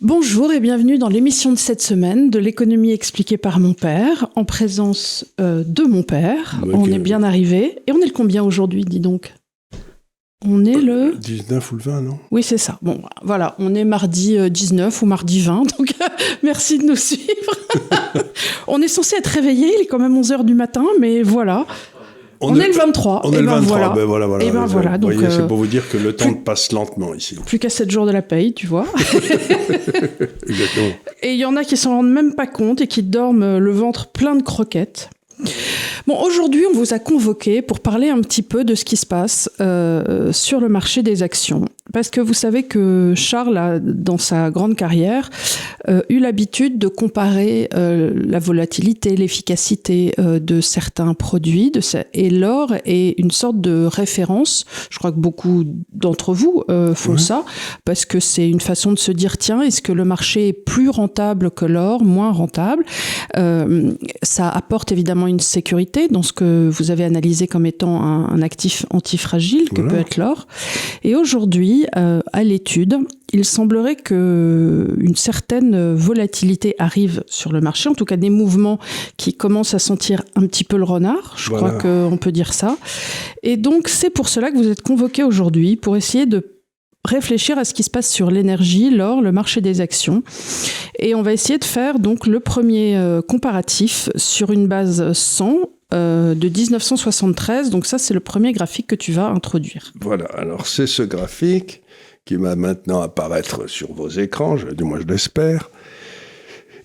Bonjour et bienvenue dans l'émission de cette semaine de l'économie expliquée par mon père, en présence de mon père. Okay. On est bien arrivé. Et on est le combien aujourd'hui, dis donc ? On est le... 19 ou le 20, non ? Oui, c'est ça. Bon, voilà, on est mardi 19 ou mardi 20, donc merci de nous suivre. On est censé être réveillé, il est quand même 11h du matin, mais voilà. On est le 23. On est le 23, voilà. Ben voilà. Et ben voilà. Donc, voyez, c'est pour vous dire que le temps passe lentement ici. Plus qu'à 7 jours de la paye, tu vois. Exactement. Et il y en a qui s'en rendent même pas compte et qui dorment le ventre plein de croquettes. Bon, aujourd'hui, on vous a convoqué pour parler un petit peu de ce qui se passe sur le marché des actions. Parce que vous savez que Charles a, dans sa grande carrière, eu l'habitude de comparer la volatilité, l'efficacité de certains produits. Et l'or est une sorte de référence. Je crois que beaucoup d'entre vous font ça, parce que c'est une façon de se dire, tiens, est-ce que le marché est plus rentable que l'or, moins rentable ? Ça apporte évidemment une sécurité dans ce que vous avez analysé comme étant un actif antifragile que peut être l'or. Et aujourd'hui, à l'étude, il semblerait qu'une certaine volatilité arrive sur le marché, en tout cas des mouvements qui commencent à sentir un petit peu le renard, je crois qu'on peut dire ça. Et donc c'est pour cela que vous êtes convoqués aujourd'hui, pour essayer de réfléchir à ce qui se passe sur l'énergie, l'or, le marché des actions. Et on va essayer de faire donc le premier comparatif sur une base 100 de 1973. Donc ça, c'est le premier graphique que tu vas introduire. Voilà, alors c'est ce graphique qui va maintenant apparaître sur vos écrans, du moins je l'espère.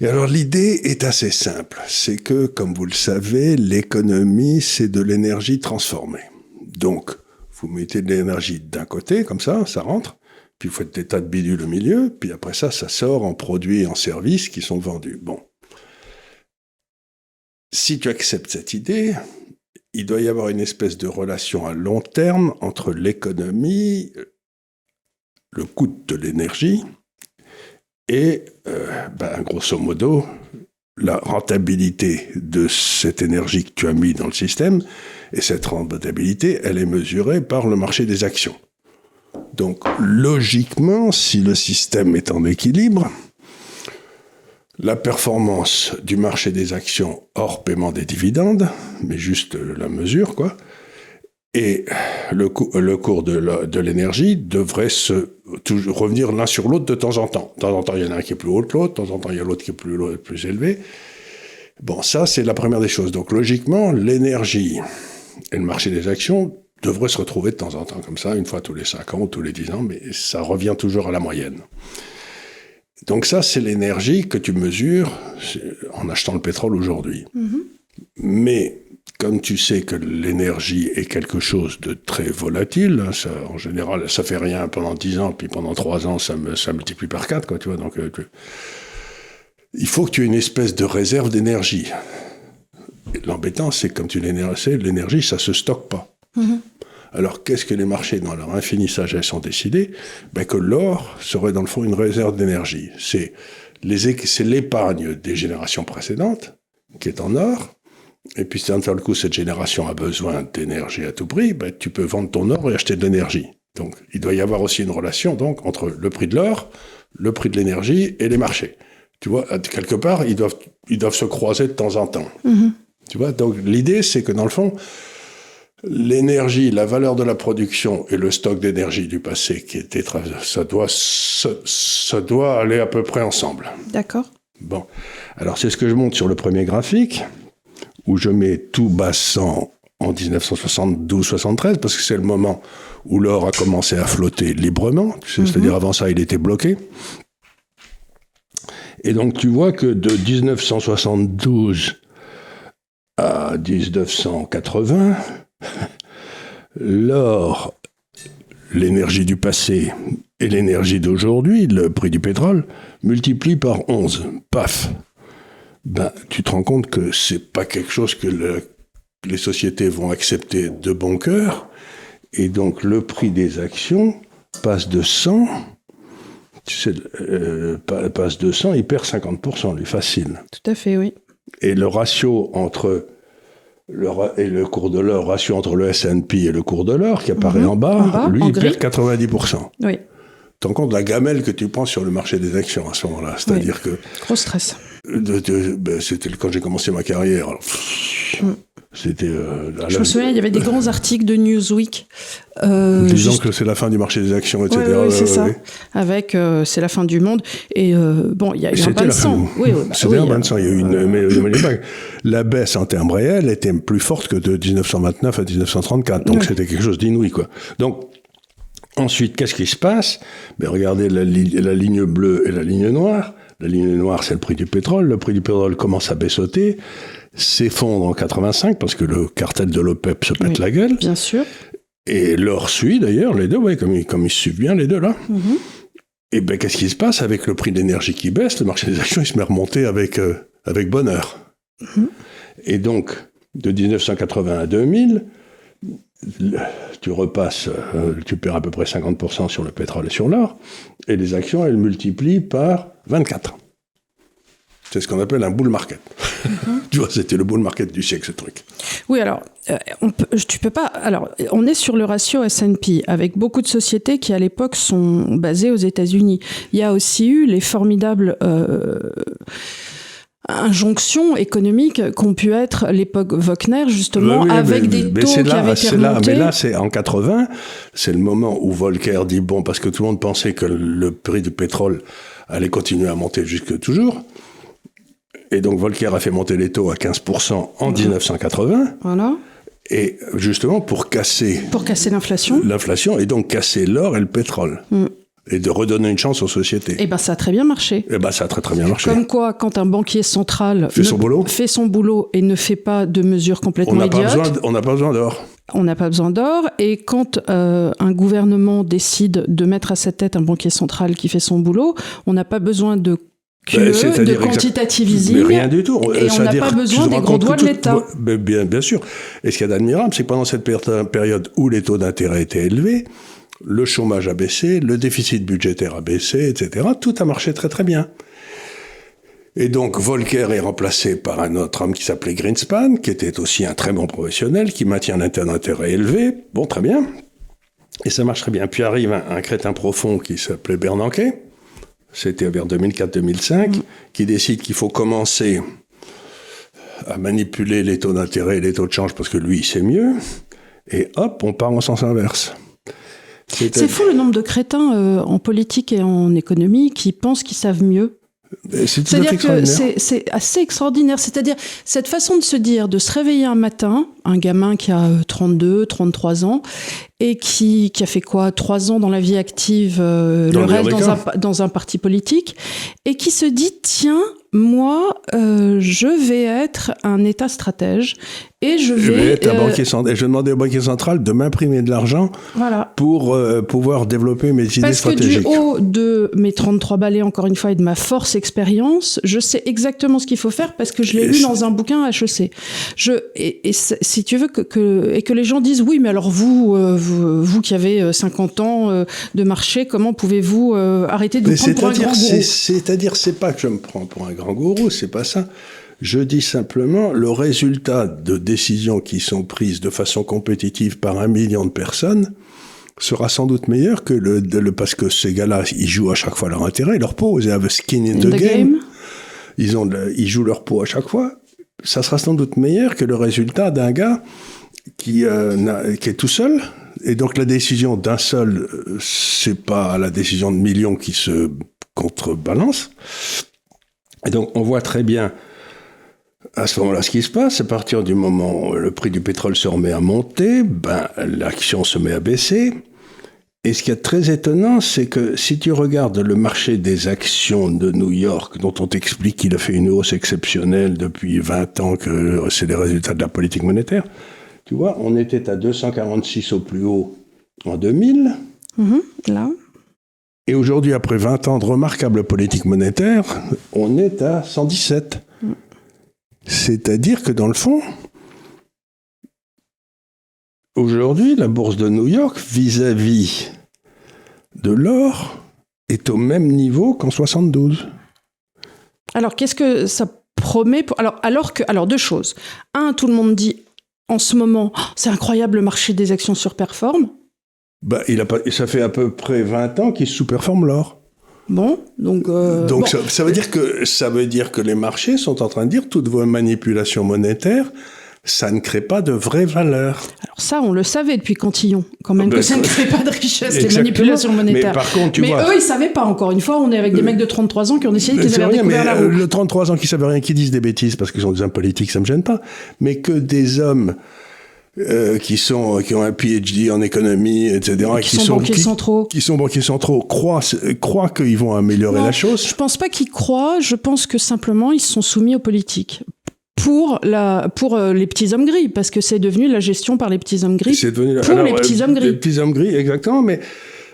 Et alors l'idée est assez simple, c'est que, comme vous le savez, l'économie, c'est de l'énergie transformée. Donc, vous mettez de l'énergie d'un côté, comme ça rentre, puis vous faites des tas de bidules au milieu, puis après ça sort en produits et en services qui sont vendus. Bon. Si tu acceptes cette idée, il doit y avoir une espèce de relation à long terme entre l'économie, le coût de l'énergie et, grosso modo, la rentabilité de cette énergie que tu as mis dans le système. Et cette rentabilité, elle est mesurée par le marché des actions. Donc, logiquement, si le système est en équilibre, la performance du marché des actions hors paiement des dividendes, mais juste la mesure, quoi, et le cours de l'énergie devrait revenir l'un sur l'autre de temps en temps. De temps en temps, il y en a un qui est plus haut que l'autre, de temps en temps, il y a l'autre qui est plus élevé. Bon, ça, c'est la première des choses. Donc, logiquement, l'énergie et le marché des actions devraient se retrouver de temps en temps comme ça, une fois tous les 5 ans ou tous les 10 ans, mais ça revient toujours à la moyenne. Donc ça, c'est l'énergie que tu mesures en achetant le pétrole aujourd'hui. Mais comme tu sais que l'énergie est quelque chose de très volatile, ça, en général, ça fait rien pendant 10 ans, puis pendant 3 ans, ça multiplie par 4, quoi, tu vois. Donc, il faut que tu aies une espèce de réserve d'énergie. Et l'embêtant, c'est que comme tu sais, l'énergie, ça se stocke pas. Alors, qu'est-ce que les marchés, dans leur infinie sagesse, ont décidé ? Que l'or serait, dans le fond, une réserve d'énergie. C'est l'épargne des générations précédentes qui est en or. Et puis, si d'un seul coup, cette génération a besoin d'énergie à tout prix, tu peux vendre ton or et acheter de l'énergie. Donc, il doit y avoir aussi une relation donc, entre le prix de l'or, le prix de l'énergie et les marchés. Tu vois, quelque part, ils doivent se croiser de temps en temps. Tu vois, donc l'idée, c'est que dans le fond, l'énergie, la valeur de la production et le stock d'énergie du passé, ça doit aller à peu près ensemble. D'accord. Bon, alors c'est ce que je montre sur le premier graphique, où je mets tout bas 100 en 1972-73, parce que c'est le moment où l'or a commencé à flotter librement, c'est-à-dire avant ça, il était bloqué. Et donc tu vois que de 1972 à 1980, l'or, l'énergie du passé et l'énergie d'aujourd'hui, le prix du pétrole, multiplient par 11. Paf. Tu te rends compte que c'est pas quelque chose que les sociétés vont accepter de bon cœur. Et donc, le prix des actions passe de 100, passe de 100, il perd 50%, lui, facile. Tout à fait, oui. Et le ratio entre le cours de l'or, ratio entre le S&P et le cours de l'or qui apparaît en bas, lui, il perd 90%. Oui. rends compte de la gamelle que tu prends sur le marché des actions à ce moment-là. C'est-à-dire que... Gros stress. C'était quand j'ai commencé ma carrière. Alors, c'était... je me souviens, il y avait des grands articles de Newsweek. Disant que c'est la fin du marché des actions, etc. Oui, c'est ça. Avec c'est la fin du monde. Et bon, il y a eu un bain de sang. C'était un bain de sang. Il y a eu mais la baisse en termes réels était plus forte que de 1929 à 1934. Donc c'était quelque chose d'inouï, quoi. Donc, ensuite, qu'est-ce qui se passe? Regardez la ligne bleue et la ligne noire. La ligne noire, c'est le prix du pétrole. Le prix du pétrole commence à baissoter, s'effondre en 85 parce que le cartel de l'OPEP se pète la gueule. Bien sûr. Et l'or suit d'ailleurs, les deux, comme ils suivent bien les deux là. Et qu'est-ce qui se passe avec le prix de l'énergie qui baisse? Le marché des actions, il se met à remonter avec bonheur. Et donc, de 1980 à 2000, tu repasses, tu perds à peu près 50% sur le pétrole et sur l'or, et les actions, elles multiplient par 24. C'est ce qu'on appelle un bull market. Tu vois, c'était le bull market du siècle, ce truc. Oui, alors, tu peux pas... Alors, on est sur le ratio S&P, avec beaucoup de sociétés qui, à l'époque, sont basées aux États-Unis. Il y a aussi eu les formidables... injonctions économiques qu'ont pu être l'époque Wagner, justement, avec des taux qui avaient été remontés. Mais là, c'est en 80, c'est le moment où Volcker dit, parce que tout le monde pensait que le prix du pétrole allait continuer à monter jusque toujours. Et donc, Volcker a fait monter les taux à 15% en 1980. Voilà. Et justement, pour casser l'inflation. L'inflation, et donc casser l'or et le pétrole. Et de redonner une chance aux sociétés. Et ça a très bien marché. Ça a très très bien marché. Comme quoi, quand un banquier central fait son boulot et ne fait pas de mesures complètement idiotes... On n'a pas besoin d'or. On n'a pas besoin d'or. Et quand un gouvernement décide de mettre à sa tête un banquier central qui fait son boulot, on n'a pas besoin de QE, de quantitative easing. Mais rien du tout. Et on n'a pas besoin des gros doigts de l'État. Bien sûr. Et ce qu'il y a d'admirable, c'est que pendant cette période où les taux d'intérêt étaient élevés, le chômage a baissé, le déficit budgétaire a baissé, etc. Tout a marché très très bien. Et donc Volcker est remplacé par un autre homme qui s'appelait Greenspan, qui était aussi un très bon professionnel, qui maintient un taux d'intérêt élevé. Bon, très bien. Et ça marche très bien. Puis arrive un crétin profond qui s'appelait Bernanke, c'était vers 2004-2005, qui décide qu'il faut commencer à manipuler les taux d'intérêt et les taux de change parce que lui, il sait mieux. Et hop, on part en sens inverse. C'est fou le nombre de crétins en politique et en économie qui pensent qu'ils savent mieux. C'est-à-dire que c'est assez extraordinaire. C'est-à-dire cette façon de se dire, de se réveiller un matin, un gamin qui a 32, 33 ans, et qui a fait 3 ans dans la vie active, le reste dans un parti politique, et qui se dit, tiens, moi, je vais être un État stratège et je vais je demandais au banquier central de m'imprimer de l'argent pour pouvoir développer mes idées stratégiques. Parce que du haut de mes 33 balais, encore une fois, et de ma force expérience, je sais exactement ce qu'il faut faire parce que je l'ai lu dans un bouquin HEC. Si tu veux que les gens disent oui, mais alors vous qui avez 50 ans de marché, comment pouvez-vous arrêter de vous prendre pour un grand gourou? C'est-à-dire, c'est pas que je me prends pour un grand gourou, c'est pas ça. Je dis simplement, le résultat de décisions qui sont prises de façon compétitive par 1 million de personnes sera sans doute meilleur que parce que ces gars-là, ils jouent à chaque fois leur intérêt, leur peau, ils have skin in the game. Ils jouent leur peau à chaque fois. Ça sera sans doute meilleur que le résultat d'un gars qui est tout seul. Et donc la décision d'un seul, c'est pas la décision de millions qui se contrebalance. Et donc on voit très bien à ce moment-là ce qui se passe. À partir du moment où le prix du pétrole se remet à monter, l'action se met à baisser. Et ce qui est très étonnant, c'est que si tu regardes le marché des actions de New York, dont on t'explique qu'il a fait une hausse exceptionnelle depuis 20 ans, que c'est les résultats de la politique monétaire, tu vois, on était à 246 au plus haut en 2000. Là. Et aujourd'hui, après 20 ans de remarquable politique monétaire, on est à 117. C'est-à-dire que dans le fond, aujourd'hui, la bourse de New York, vis-à-vis de l'or, est au même niveau qu'en 72. Alors, qu'est-ce que ça promet Alors, deux choses. Un, tout le monde dit, en ce moment, c'est incroyable, le marché des actions surperforme. Ça fait à peu près 20 ans qu'il sous-performe l'or. Bon, donc bon. Ça veut dire que les marchés sont en train de dire toutes vos manipulations monétaires, ça ne crée pas de vraie valeur. Alors ça, on le savait depuis Cantillon, quand même, que ça ne crée pas de richesse, les manipulations monétaires. Mais par contre, eux, ils ne savaient pas, encore une fois, on est avec des mecs de 33 ans qui ont décidé qu'ils avaient découvert la roue. Le 33 ans qui ne savent rien, qui disent des bêtises parce qu'ils sont des hommes politiques, ça ne me gêne pas. Mais que des hommes qui ont un PhD en économie, etc., qui sont banquiers centraux, croient qu'ils vont améliorer la chose. Je pense pas qu'ils croient. Je pense que simplement ils se sont soumis aux politiques pour les petits hommes gris, parce que c'est devenu la gestion par les petits hommes gris. Les petits hommes gris. Les petits hommes gris, exactement. Mais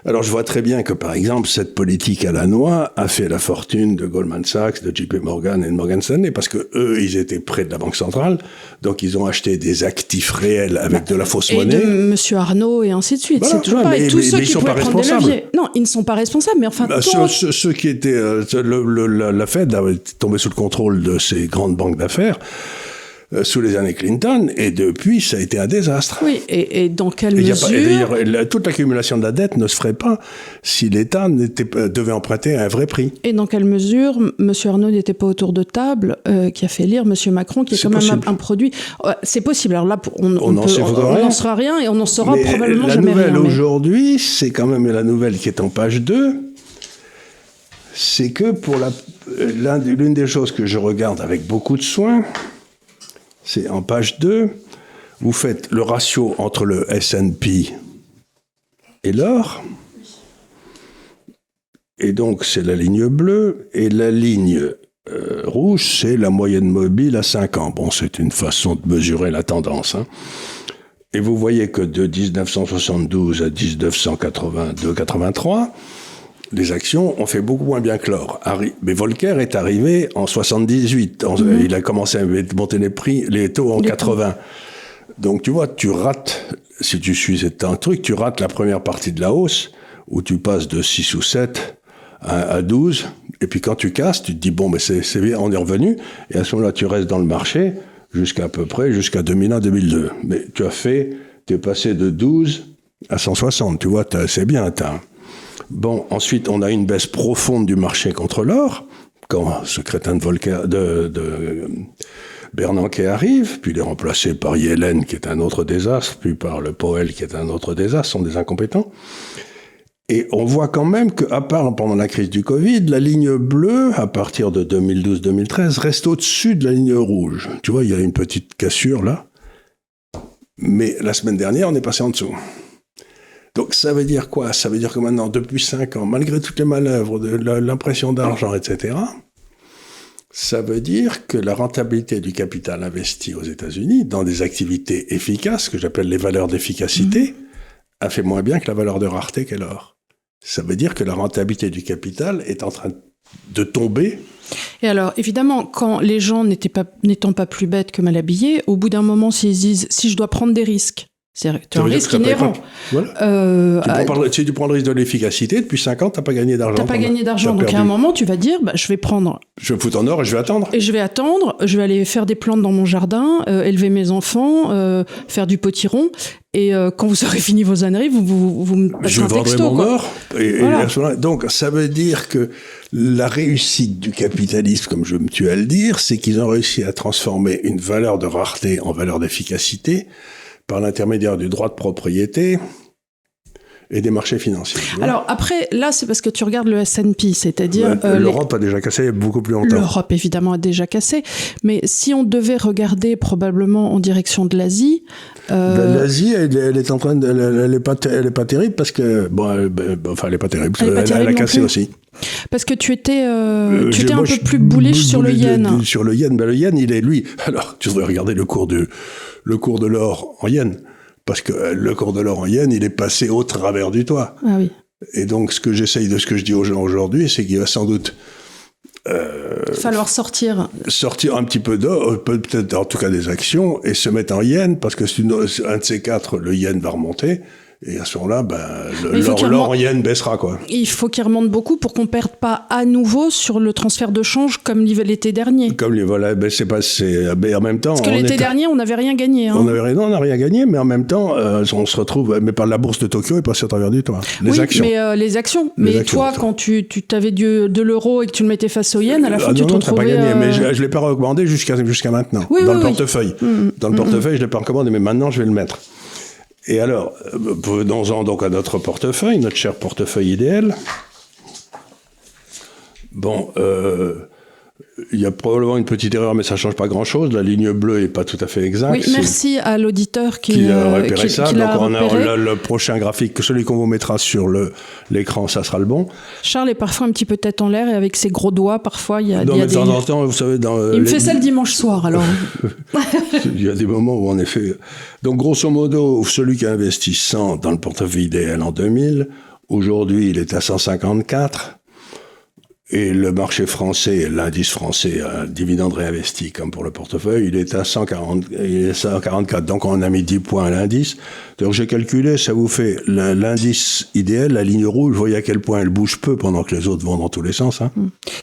alors, je vois très bien que, par exemple, cette politique à la noix a fait la fortune de Goldman Sachs, de JP Morgan et de Morgan Stanley, parce que eux, ils étaient près de la Banque centrale, donc ils ont acheté des actifs réels avec de la fausse monnaie. Et de Monsieur Arnaud et ainsi de suite. Voilà, c'est toujours pareil. Tous ceux qui pouvaient prendre des leviers. Non, ils ne sont pas responsables, mais enfin... Ceux qui étaient... la Fed avait tombé sous le contrôle de ces grandes banques d'affaires sous les années Clinton, et depuis, ça a été un désastre. Oui, et dans quelle mesure... D'ailleurs, toute l'accumulation de la dette ne se ferait pas si l'État devait emprunter à un vrai prix. Et dans quelle mesure M. Arnaud n'était pas autour de table, qui a fait lire M. Macron, qui est quand même un produit... C'est possible. Alors là, on n'en saura rien, et on n'en saura probablement jamais rien. La nouvelle aujourd'hui, c'est quand même la nouvelle qui est en page 2, c'est que pour l'une des choses que je regarde avec beaucoup de soin... C'est en page 2, vous faites le ratio entre le S&P et l'or. Et donc, c'est la ligne bleue. Et la ligne rouge, c'est la moyenne mobile à 5 ans. Bon, c'est une façon de mesurer la tendance. Hein. Et vous voyez que de 1972 à 1982-83, les actions ont fait beaucoup moins bien que l'or. Mais Volcker est arrivé en 78. Il a commencé à monter les taux en 80. Donc, tu vois, tu rates, si tu suis un truc, tu rates la première partie de la hausse, où tu passes de 6 ou 7 à 12. Et puis, quand tu casses, tu te dis, bon, mais c'est bien, on est revenu. Et à ce moment-là, tu restes dans le marché jusqu'à 2001-2002. Mais tu es passé de 12 à 160. Tu vois, c'est bien, Bon, ensuite, on a une baisse profonde du marché contre l'or, quand ce crétin de Bernanke arrive, puis il est remplacé par Yellen, qui est un autre désastre, puis par le Powell, qui est un autre désastre, sont des incompétents. Et on voit quand même qu'à part pendant la crise du Covid, la ligne bleue, à partir de 2012-2013, reste au-dessus de la ligne rouge. Tu vois, il y a une petite cassure là. Mais la semaine dernière, on est passé en dessous. Donc ça veut dire quoi ? Ça veut dire que maintenant, depuis 5 ans, malgré toutes les manœuvres, de l'impression d'argent, etc., ça veut dire que la rentabilité du capital investi aux États-Unis dans des activités efficaces, que j'appelle les valeurs d'efficacité, a fait moins bien que la valeur de rareté qu'est l'or. Ça veut dire que la rentabilité du capital est en train de tomber. Et alors, évidemment, quand les gens n'étant pas plus bêtes que mal habillés, au bout d'un moment, s'ils se disent « si je dois prendre des risques », c'est un risque inhérent. Voilà. Si tu prends le risque de l'efficacité, depuis 5 ans, tu n'as pas gagné d'argent. Donc à un moment, tu vas dire, je vais prendre... Je me fous en or et je vais attendre. Je vais aller faire des plantes dans mon jardin, élever mes enfants, faire du potiron. Et quand vous aurez fini vos âneries, vous me passez un texto. Je vendrai mon or. Voilà. Donc ça veut dire que la réussite du capitalisme, comme je me tue à le dire, c'est qu'ils ont réussi à transformer une valeur de rareté en valeur d'efficacité par l'intermédiaire du droit de propriété et des marchés financiers. Alors après, là, c'est parce que tu regardes le S&P, c'est-à-dire... L'Europe a déjà cassé beaucoup plus longtemps. L'Europe, évidemment, a déjà cassé. Mais si on devait regarder probablement en direction de l'Asie... L'Asie, elle est en train elle est pas terrible parce que... elle est pas terrible. Elle a cassé aussi. Parce que tu étais un peu plus bullish sur le yen. Sur le yen, le yen, il est, lui... Alors, tu devrais regarder le cours de l'or en yen. Parce que le cours de l'or en yen, il est passé au travers du toit. Ah oui. Et donc, ce que je dis aux gens aujourd'hui, c'est qu'il va sans doute... falloir sortir un petit peu d'or, peut-être en tout cas des actions, et se mettre en yen, parce que un de ces quatre, le yen va remonter, Et à ce moment-là, l'or yen baissera, quoi. Il faut qu'il remonte beaucoup pour qu'on ne perde pas à nouveau sur le transfert de change comme l'été dernier. Mais en même temps... Parce que l'été dernier, on n'avait rien gagné. On n'a rien gagné, mais en même temps, on se retrouve... Mais par la bourse de Tokyo est passée au travers du toit. Les actions. Mais les actions. Mais toi, quand tu t'avais de l'euro et que tu le mettais face au yen, à la fin, tu te retrouvais... Non, t'as pas gagné, mais je ne l'ai pas recommandé jusqu'à maintenant, dans le portefeuille. Dans le portefeuille, je ne l'ai pas recommandé, mais maintenant, je vais le mettre. Et alors, venons-en donc à notre portefeuille, notre cher portefeuille idéal. Bon, il y a probablement une petite erreur, mais ça ne change pas grand-chose. La ligne bleue n'est pas tout à fait exacte. Oui, merci à l'auditeur qui a repéré ça. Donc, on a le prochain graphique, celui qu'on vous mettra sur l'écran, ça sera le bon. Charles est parfois un petit peu tête en l'air et avec ses gros doigts, parfois, il y a de temps en temps, vous savez... il me fait ça le dimanche soir, alors. Il y a des moments où, en effet... Donc, grosso modo, celui qui a investi 100 dans le portefeuille idéal en 2000, aujourd'hui, il est à 154. Et le marché français, l'indice français, un dividende réinvesti, comme pour le portefeuille, il est à 144. Donc, on a mis 10 points à l'indice. Donc, j'ai calculé, ça vous fait l'indice idéal, la ligne rouge, vous voyez à quel point elle bouge peu pendant que les autres vont dans tous les sens. Hein.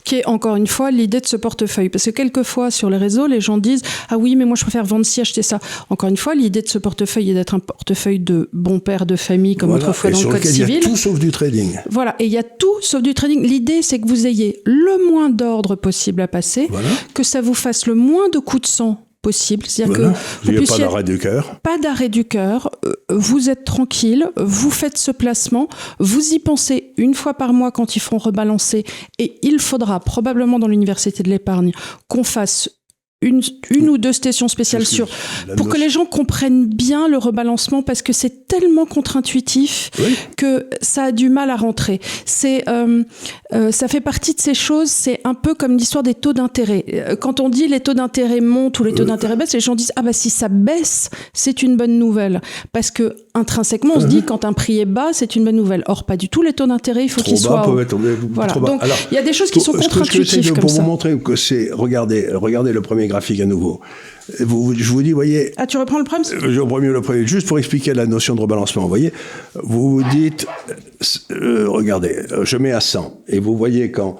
Qui est, encore une fois, l'idée de ce portefeuille. Parce que quelquefois, sur les réseaux, les gens disent « Ah oui, mais moi, je préfère vendre ci, acheter ça. » Encore une fois, l'idée de ce portefeuille est d'être un portefeuille de bon père de famille, comme autrefois dans le Code civil. Il y a tout sauf du trading. Voilà, et il y a tout sauf du trading. L'idée, c'est que vous ayez le moins d'ordre possible à passer, que ça vous fasse le moins de coups de sang possible. C'est-à-dire que il n'y a pas d'arrêt du cœur. Pas d'arrêt du cœur. Vous êtes tranquille, vous faites ce placement, vous y pensez une fois par mois quand ils feront rebalancer, et il faudra probablement dans l'université de l'épargne qu'on fasse une ou deux stations spéciales pour que les gens comprennent bien le rebalancement, parce que c'est tellement contre-intuitif que ça a du mal à rentrer. Ça fait partie de ces choses, c'est un peu comme l'histoire des taux d'intérêt. Quand on dit les taux d'intérêt montent ou les taux d'intérêt baissent, les gens disent « Ah bah si ça baisse, c'est une bonne nouvelle ». Parce que intrinsèquement, on se dit quand un prix est bas, c'est une bonne nouvelle. Or, pas du tout, les taux d'intérêt, il faut qu'ils soient... Voilà. Donc, il y a des choses qui sont contre-intuitives comme ça. Pour vous montrer que c'est... Regardez le premier graphique à nouveau. Je vous dis, voyez... Ah, tu reprends le premier? Je reprends mieux le premier. Juste pour expliquer la notion de rebalancement, vous voyez, vous vous dites, regardez, je mets à 100, et vous voyez qu'en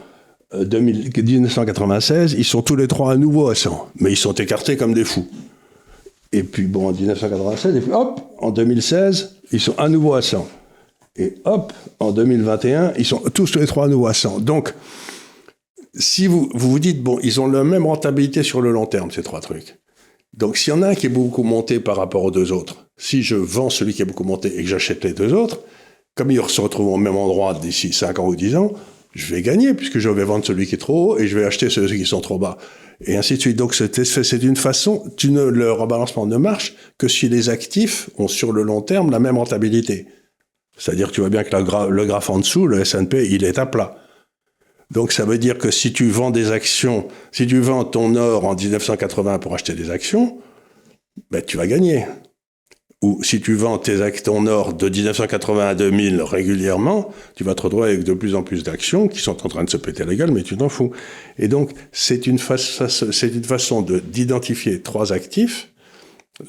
1996, ils sont tous les trois à nouveau à 100, mais ils sont écartés comme des fous. Et puis, bon, en 1996, et puis hop, en 2016, ils sont à nouveau à 100. Et hop, en 2021, ils sont tous les trois à nouveau à 100. Donc, si vous vous dites, bon, ils ont la même rentabilité sur le long terme, ces trois trucs. Donc, s'il y en a un qui est beaucoup monté par rapport aux deux autres, si je vends celui qui est beaucoup monté et que j'achète les deux autres, comme ils se retrouvent au même endroit d'ici 5 ans ou 10 ans, je vais gagner, puisque je vais vendre celui qui est trop haut et je vais acheter ceux qui sont trop bas. Et ainsi de suite. Donc, c'est une façon, le rebalancement ne marche que si les actifs ont sur le long terme la même rentabilité. C'est-à-dire que tu vois bien que le graphe en dessous, le S&P, il est à plat. Donc, ça veut dire que si tu vends des actions, si tu vends ton or en 1980 pour acheter des actions, ben, tu vas gagner. Ou si tu vends ton or de 1980 à 2000 régulièrement, tu vas te retrouver avec de plus en plus d'actions qui sont en train de se péter la gueule, mais tu t'en fous. Et donc, c'est une façon d'identifier trois actifs,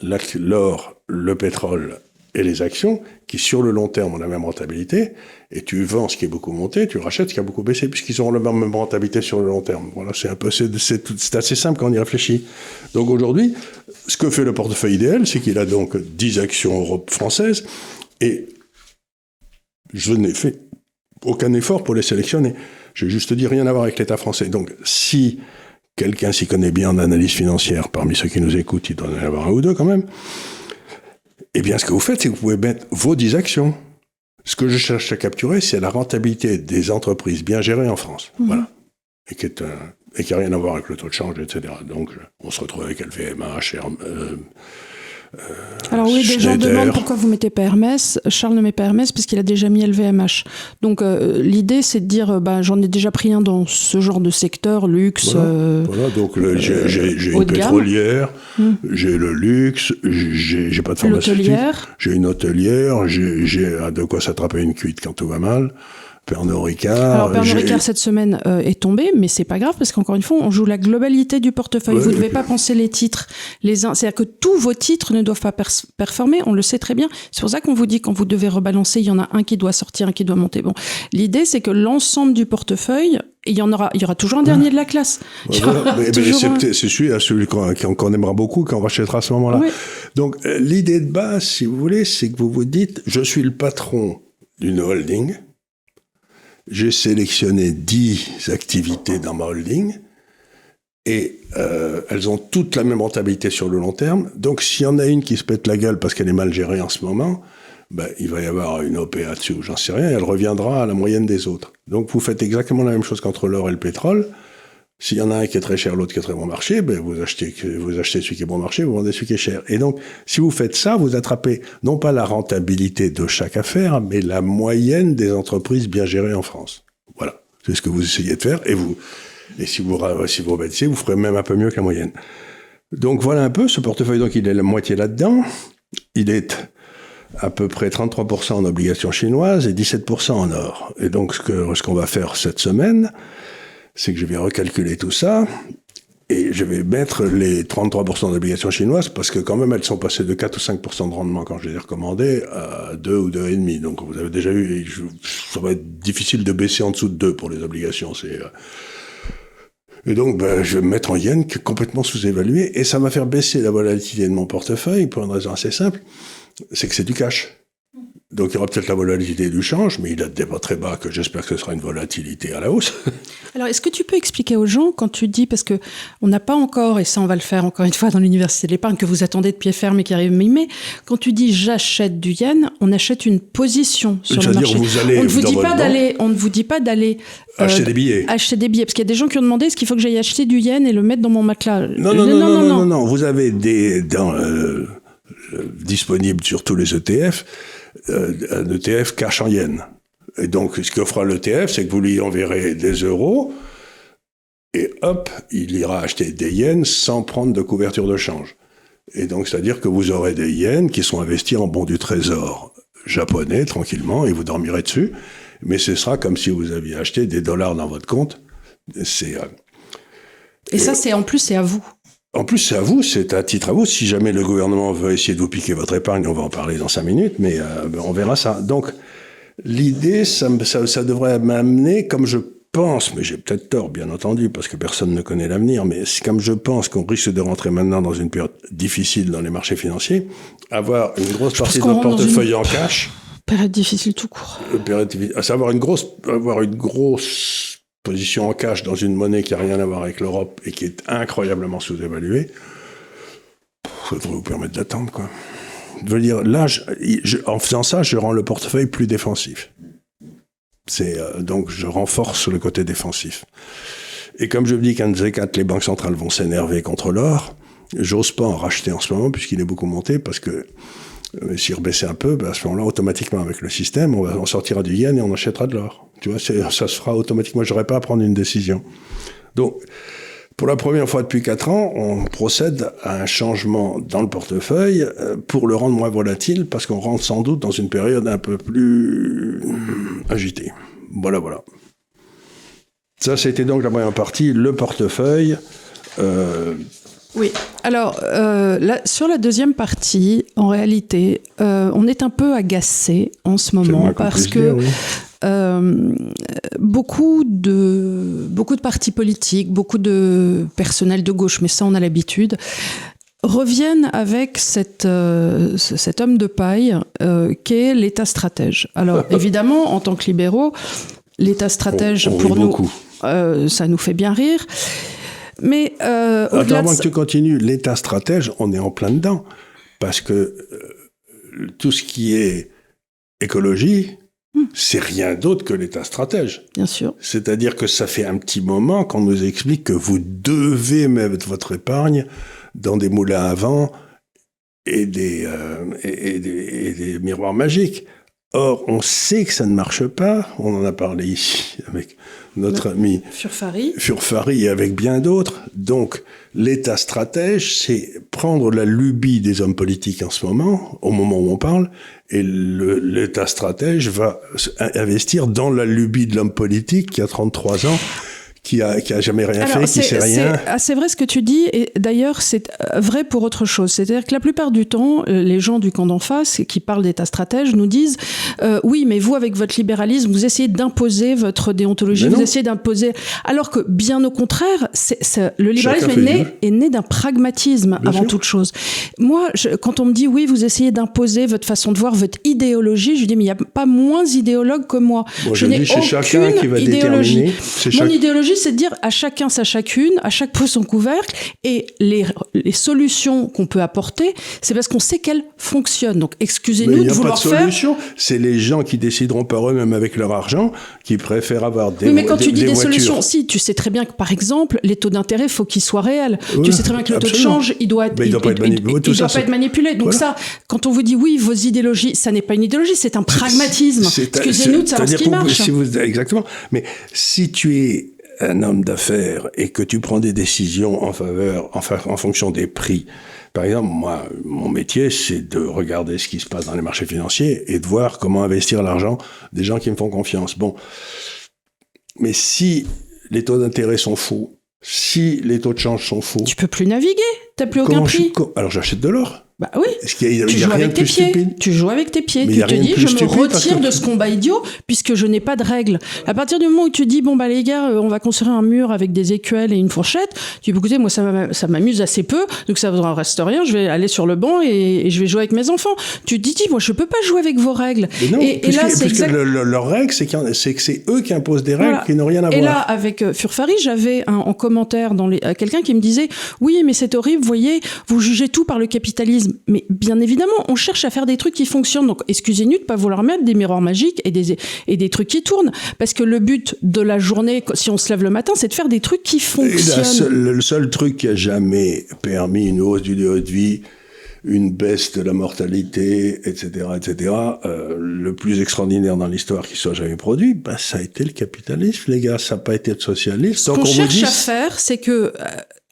l'or, le pétrole et les actions, qui sur le long terme ont la même rentabilité, et tu vends ce qui est beaucoup monté, tu rachètes ce qui a beaucoup baissé, puisqu'ils auront la même rentabilité sur le long terme. Voilà, c'est assez simple quand on y réfléchit. Donc aujourd'hui, ce que fait le portefeuille idéal, c'est qu'il a donc 10 actions françaises, et je n'ai fait aucun effort pour les sélectionner. J'ai juste dit rien à voir avec l'État français. Donc si quelqu'un s'y connaît bien en analyse financière, parmi ceux qui nous écoutent, il doit y en avoir un ou deux quand même, eh bien, ce que vous faites, c'est que vous pouvez mettre vos 10 actions. Ce que je cherche à capturer, c'est la rentabilité des entreprises bien gérées en France. Voilà. Et qui n'a rien à voir avec le taux de change, etc. Donc, on se retrouve avec LVMH, alors oui, des gens demandent pourquoi vous mettez pas Hermès. Charles ne met pas Hermès parce qu'il a déjà mis LVMH. Donc l'idée, c'est de dire, j'en ai déjà pris un dans ce genre de secteur, luxe. Voilà, donc j'ai une pétrolière, j'ai le luxe, j'ai pas de pharmaceutique, j'ai une hôtelière, j'ai de quoi s'attraper une cuite quand tout va mal. Pernod Ricard. Alors Pernod Ricard cette semaine est tombé, mais c'est pas grave parce qu'encore une fois, on joue la globalité du portefeuille. Vous ne devez pas penser les titres les uns. C'est-à-dire que tous vos titres ne doivent pas performer. On le sait très bien. C'est pour ça qu'on vous dit quand vous devez rebalancer, il y en a un qui doit sortir, un qui doit monter. Bon, l'idée c'est que l'ensemble du portefeuille, il y aura toujours un dernier de la classe. C'est celui qu'on aimera beaucoup, qu'on rachètera à ce moment-là. Oui. Donc l'idée de base, si vous voulez, c'est que vous vous dites, je suis le patron d'une holding. J'ai sélectionné 10 activités dans ma holding et elles ont toutes la même rentabilité sur le long terme. Donc, s'il y en a une qui se pète la gueule parce qu'elle est mal gérée en ce moment, il va y avoir une OPA dessus, j'en sais rien, et elle reviendra à la moyenne des autres. Donc, vous faites exactement la même chose qu'entre l'or et le pétrole. S'il y en a un qui est très cher, l'autre qui est très bon marché, vous achetez celui qui est bon marché, vous vendez celui qui est cher. Et donc, si vous faites ça, vous attrapez non pas la rentabilité de chaque affaire, mais la moyenne des entreprises bien gérées en France. Voilà. C'est ce que vous essayez de faire. Et si vous obéissez, vous ferez même un peu mieux que la moyenne. Donc, voilà un peu. Ce portefeuille, donc, il est la moitié là-dedans. Il est à peu près 33% en obligations chinoises et 17% en or. Et donc, ce qu'on va faire cette semaine, c'est que je vais recalculer tout ça et je vais mettre les 33% d'obligations chinoises parce que quand même elles sont passées de 4 ou 5% de rendement quand je les ai recommandées à 2 ou 2,5. Donc vous avez déjà eu, ça va être difficile de baisser en dessous de 2 pour les obligations. Et donc je vais me mettre en yen complètement sous-évalué et ça va faire baisser la volatilité de mon portefeuille pour une raison assez simple, c'est que c'est du cash. Donc, il y aura peut-être la volatilité du change, mais il a des débats très bas que j'espère que ce sera une volatilité à la hausse. Alors, est-ce que tu peux expliquer aux gens quand tu dis, parce que on n'a pas encore, et ça on va le faire encore une fois dans l'université de l'épargne que vous attendez de pied ferme et qui arrive mi-mai, quand tu dis j'achète du yen, on achète une position sur le marché. On ne vous dit pas d'aller acheter des billets. Acheter des billets, parce qu'il y a des gens qui ont demandé est-ce qu'il faut que j'aille acheter du yen et le mettre dans mon matelas. Non. Vous avez disponible sur tous les ETF. Un ETF cash en yens. Et donc, ce que fera l'ETF, c'est que vous lui enverrez des euros et hop, il ira acheter des yens sans prendre de couverture de change. Et donc, c'est-à-dire que vous aurez des yens qui sont investis en bons du trésor japonais, tranquillement, et vous dormirez dessus. Mais ce sera comme si vous aviez acheté des dollars dans votre compte. Et ça, c'est à vous. En plus, c'est à vous, c'est à titre à vous. Si jamais le gouvernement veut essayer de vous piquer votre épargne, on va en parler dans 5 minutes, mais on verra ça. Donc, l'idée, ça devrait m'amener, comme je pense, mais j'ai peut-être tort, bien entendu, parce que personne ne connaît l'avenir, mais c'est comme je pense qu'on risque de rentrer maintenant dans une période difficile dans les marchés financiers, avoir une grosse partie de notre portefeuille en cash. Période difficile tout court. Avoir une grosse position en cash dans une monnaie qui n'a rien à voir avec l'Europe et qui est incroyablement sous-évaluée, ça devrait vous permettre d'attendre, quoi. Je veux dire, là, en faisant ça, je rends le portefeuille plus défensif. Donc, je renforce le côté défensif. Et comme je me dis qu'un de ces quatre, les banques centrales vont s'énerver contre l'or, j'ose pas en racheter en ce moment puisqu'il est beaucoup monté parce que s'il rebaissait un peu, à ce moment-là, automatiquement, avec le système, on sortira du yen et on achètera de l'or. Tu vois, ça se fera automatiquement. J'aurais pas à prendre une décision. Donc, pour la première fois depuis 4 ans, on procède à un changement dans le portefeuille pour le rendre moins volatile parce qu'on rentre sans doute dans une période un peu plus agitée. Voilà. Ça, c'était donc la première partie, le portefeuille. Oui. Alors, là, sur la deuxième partie, en réalité, on est un peu agacé en ce moment parce que beaucoup de partis politiques, beaucoup de personnel de gauche, mais ça on a l'habitude, reviennent avec cet homme de paille qu'est l'État stratège. Alors, évidemment, en tant que libéraux, l'État stratège, pour nous, ça nous fait bien rire. Mais avant que tu continues, l'État stratège, on est en plein dedans. Parce que tout ce qui est écologie, c'est rien d'autre que l'État stratège. Bien sûr. C'est-à-dire que ça fait un petit moment qu'on nous explique que vous devez mettre votre épargne dans des moulins à vent et des miroirs magiques. Or, on sait que ça ne marche pas. On en a parlé ici avec notre ami Furfari et avec bien d'autres. Donc, l'État stratège, c'est prendre la lubie des hommes politiques en ce moment, au moment où on parle, et l'État stratège va investir dans la lubie de l'homme politique qui a 33 ans, qui a jamais rien fait, qui sait rien. C'est vrai ce que tu dis, et d'ailleurs c'est vrai pour autre chose. C'est-à-dire que la plupart du temps, les gens du camp d'en face qui parlent d'État stratège nous disent oui, mais vous avec votre libéralisme, vous essayez d'imposer votre déontologie, vous essayez d'imposer. Alors que bien au contraire, le libéralisme est né d'un pragmatisme bien avant sûr. Toute chose. Moi, quand on me dit oui, vous essayez d'imposer votre façon de voir, votre idéologie, je dis mais il n'y a pas moins idéologue que moi. Je n'ai aucune idéologie. Mon idéologie, c'est de dire à chacun sa chacune, à chaque pot son couvercle, et les solutions qu'on peut apporter, c'est parce qu'on sait qu'elles fonctionnent. Donc excusez-nous de vouloir faire... Il n'y a pas de solution, c'est les gens qui décideront par eux-mêmes avec leur argent, qui préfèrent avoir des voitures. Oui, mais quand tu dis des solutions, si, tu sais très bien que par exemple, les taux d'intérêt, il faut qu'ils soient réels. Oui, tu sais très bien que le taux de change, il doit pas être manipulé. Donc voilà. Ça, quand on vous dit oui, vos idéologies, ça n'est pas une idéologie, c'est un pragmatisme. Excusez-nous de savoir ce qui marche. Exactement. Mais si tu es un homme d'affaires et que tu prends des décisions en fonction des prix. Par exemple, moi, mon métier, c'est de regarder ce qui se passe dans les marchés financiers et de voir comment investir l'argent des gens qui me font confiance. Bon. Mais si les taux d'intérêt sont faux, si les taux de change sont faux... Tu peux plus naviguer, t'as plus aucun prix. Alors j'achète de l'or. Bah oui, tu joues avec tes pieds. Tu joues avec tes pieds. Tu te dis, je me retire de ce combat idiot puisque je n'ai pas de règles. À partir du moment où tu dis, bon bah les gars, on va construire un mur avec des écuelles et une fourchette, tu dis, écoutez, moi ça m'amuse assez peu, donc ça ne reste rien. Je vais aller sur le banc et je vais jouer avec mes enfants. Tu te dis, moi je peux pas jouer avec vos règles. Non, et là, leur règle, c'est que c'est eux qui imposent des règles qui n'ont rien à voir. Et là, avec Furfari, j'avais en commentaire quelqu'un qui me disait, oui, mais c'est horrible, vous voyez, vous jugez tout par le capitalisme. Mais bien évidemment, on cherche à faire des trucs qui fonctionnent. Donc, excusez-nous de ne pas vouloir mettre des miroirs magiques et des trucs qui tournent. Parce que le but de la journée, si on se lève le matin, c'est de faire des trucs qui fonctionnent. Le seul truc qui a jamais permis une hausse du niveau de vie, une baisse de la mortalité, etc., le plus extraordinaire dans l'histoire qui soit jamais produit, ça a été le capitalisme, les gars. Ça n'a pas été le socialisme. Ce qu'on cherche à faire, c'est que...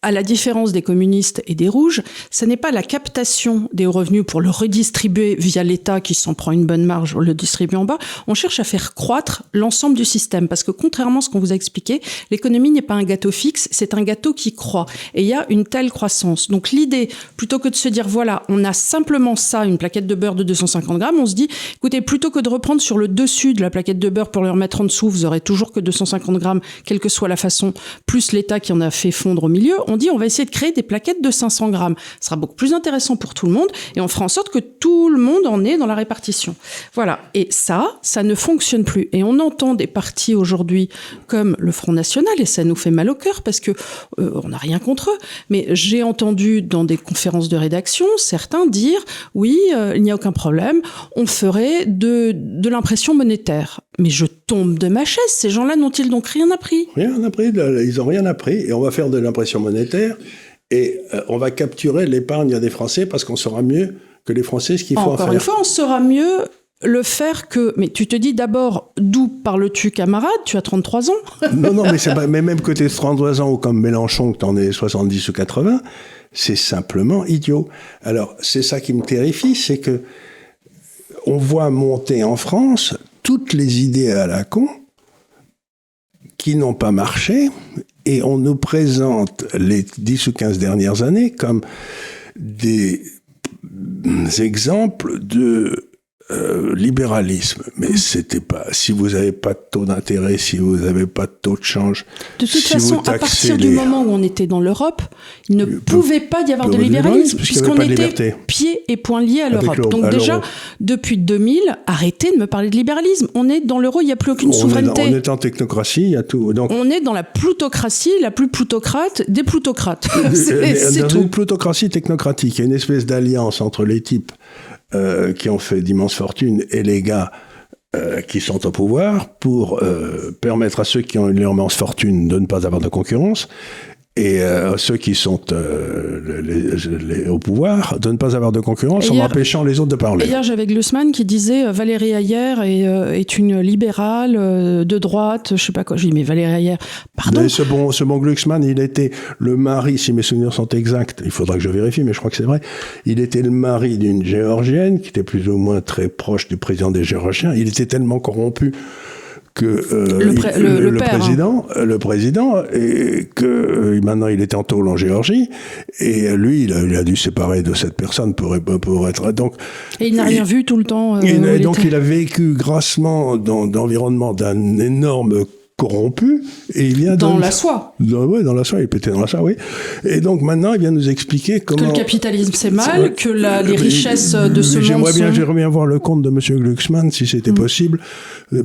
à la différence des communistes et des rouges, ce n'est pas la captation des hauts revenus pour le redistribuer via l'État qui s'en prend une bonne marge, le distribue en bas. On cherche à faire croître l'ensemble du système parce que contrairement à ce qu'on vous a expliqué, l'économie n'est pas un gâteau fixe, c'est un gâteau qui croît. Et il y a une telle croissance. Donc l'idée, plutôt que de se dire, voilà, on a simplement ça, une plaquette de beurre de 250 grammes, on se dit, écoutez, plutôt que de reprendre sur le dessus de la plaquette de beurre pour le remettre en dessous, vous aurez toujours que 250 grammes, quelle que soit la façon, plus l'État qui en a fait fondre au milieu, on dit on va essayer de créer des plaquettes de 500 grammes. Ce sera beaucoup plus intéressant pour tout le monde et on fera en sorte que tout le monde en ait dans la répartition. Voilà. Et ça ne fonctionne plus. Et on entend des partis aujourd'hui comme le Front National et ça nous fait mal au cœur parce que on n'a rien contre eux. Mais j'ai entendu dans des conférences de rédaction certains dire oui, il n'y a aucun problème, on ferait de l'impression monétaire. Mais je tombe de ma chaise. Ces gens-là n'ont-ils donc rien appris ? Rien appris. Ils n'ont rien appris. Et on va faire de l'impression monétaire et on va capturer l'épargne des Français parce qu'on saura mieux que les Français ce qu'il faut en faire. Encore une fois, on saura mieux le faire que... Mais tu te dis d'abord, d'où parles-tu, camarade ? Tu as 33 ans. Non, mais c'est pas... Mais même que tu aies 33 ans ou comme Mélenchon, que tu en aies 70 ou 80, c'est simplement idiot. Alors, c'est ça qui me terrifie, c'est que on voit monter en France toutes les idées à la con qui n'ont pas marché et on nous présente les 10 ou 15 dernières années comme des exemples de libéralisme. Mais c'était pas... Si vous n'avez pas de taux d'intérêt, si vous n'avez pas de taux de change... De toute façon, à partir du moment où on était dans l'Europe, il ne pouvait pas y avoir de libéralisme puisqu'on était pieds et poings liés à l'Europe. Donc déjà, depuis 2000, arrêtez de me parler de libéralisme. On est dans l'euro, il n'y a plus aucune souveraineté. On est en technocratie, il y a tout. Donc... On est dans la plutocratie, la plus plutocrate des plutocrates. C'est dans une plutocratie technocratique. Il y a une espèce d'alliance entre les types qui ont fait d'immenses fortunes et les gars qui sont au pouvoir pour permettre à ceux qui ont une immense fortune de ne pas avoir de concurrence. et ceux qui sont au pouvoir de ne pas avoir de concurrence en empêchant les autres de parler. Hier, j'avais Glucksmann qui disait Valérie Hayer est une libérale de droite, je sais pas quoi. Je dis mais Valérie Hayer, pardon. Mais ce bon Glucksmann, il était le mari, si mes souvenirs sont exacts, il faudra que je vérifie, mais je crois que c'est vrai, il était le mari d'une Géorgienne qui était plus ou moins très proche du président des Géorgiens. Il était tellement corrompu que le président, et que maintenant il était en tôle en Géorgie, et lui, il a dû se séparer de cette personne pour être donc. Et il n'a rien vu tout le temps. Il a vécu grassement dans l'environnement d'un énorme corrompu, et il vient dans la soie. Oui, dans la soie, il pétait dans la soie, oui. Et donc maintenant, il vient nous expliquer comment... Que le capitalisme, c'est mal, que les richesses de ce monde J'aimerais bien voir le compte de M. Glucksmann, si c'était possible,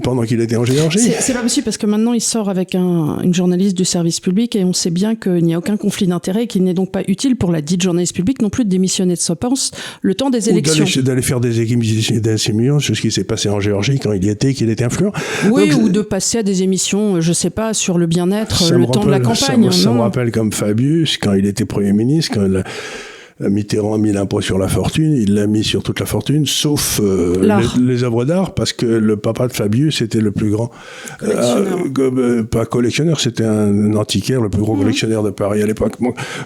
pendant qu'il était en Géorgie. C'est pas possible, parce que maintenant, il sort avec une journaliste du service public, et on sait bien qu'il n'y a aucun conflit d'intérêt, et qu'il n'est donc pas utile pour la dite journaliste publique non plus de démissionner de sa poste le temps des élections. Ou d'aller faire des émissions sur ce qui s'est passé en Géorgie quand il y était, qu'il était influent. Oui, ou de passer à des émissions, je sais pas, sur le bien-être, le temps de la campagne. Ça me rappelle comme Fabius, quand il était Premier ministre, quand Mitterrand a mis l'impôt sur la fortune, il l'a mis sur toute la fortune, sauf les œuvres d'art, parce que le papa de Fabius était le plus grand... pas collectionneur, c'était un antiquaire, le plus gros collectionneur de Paris à l'époque.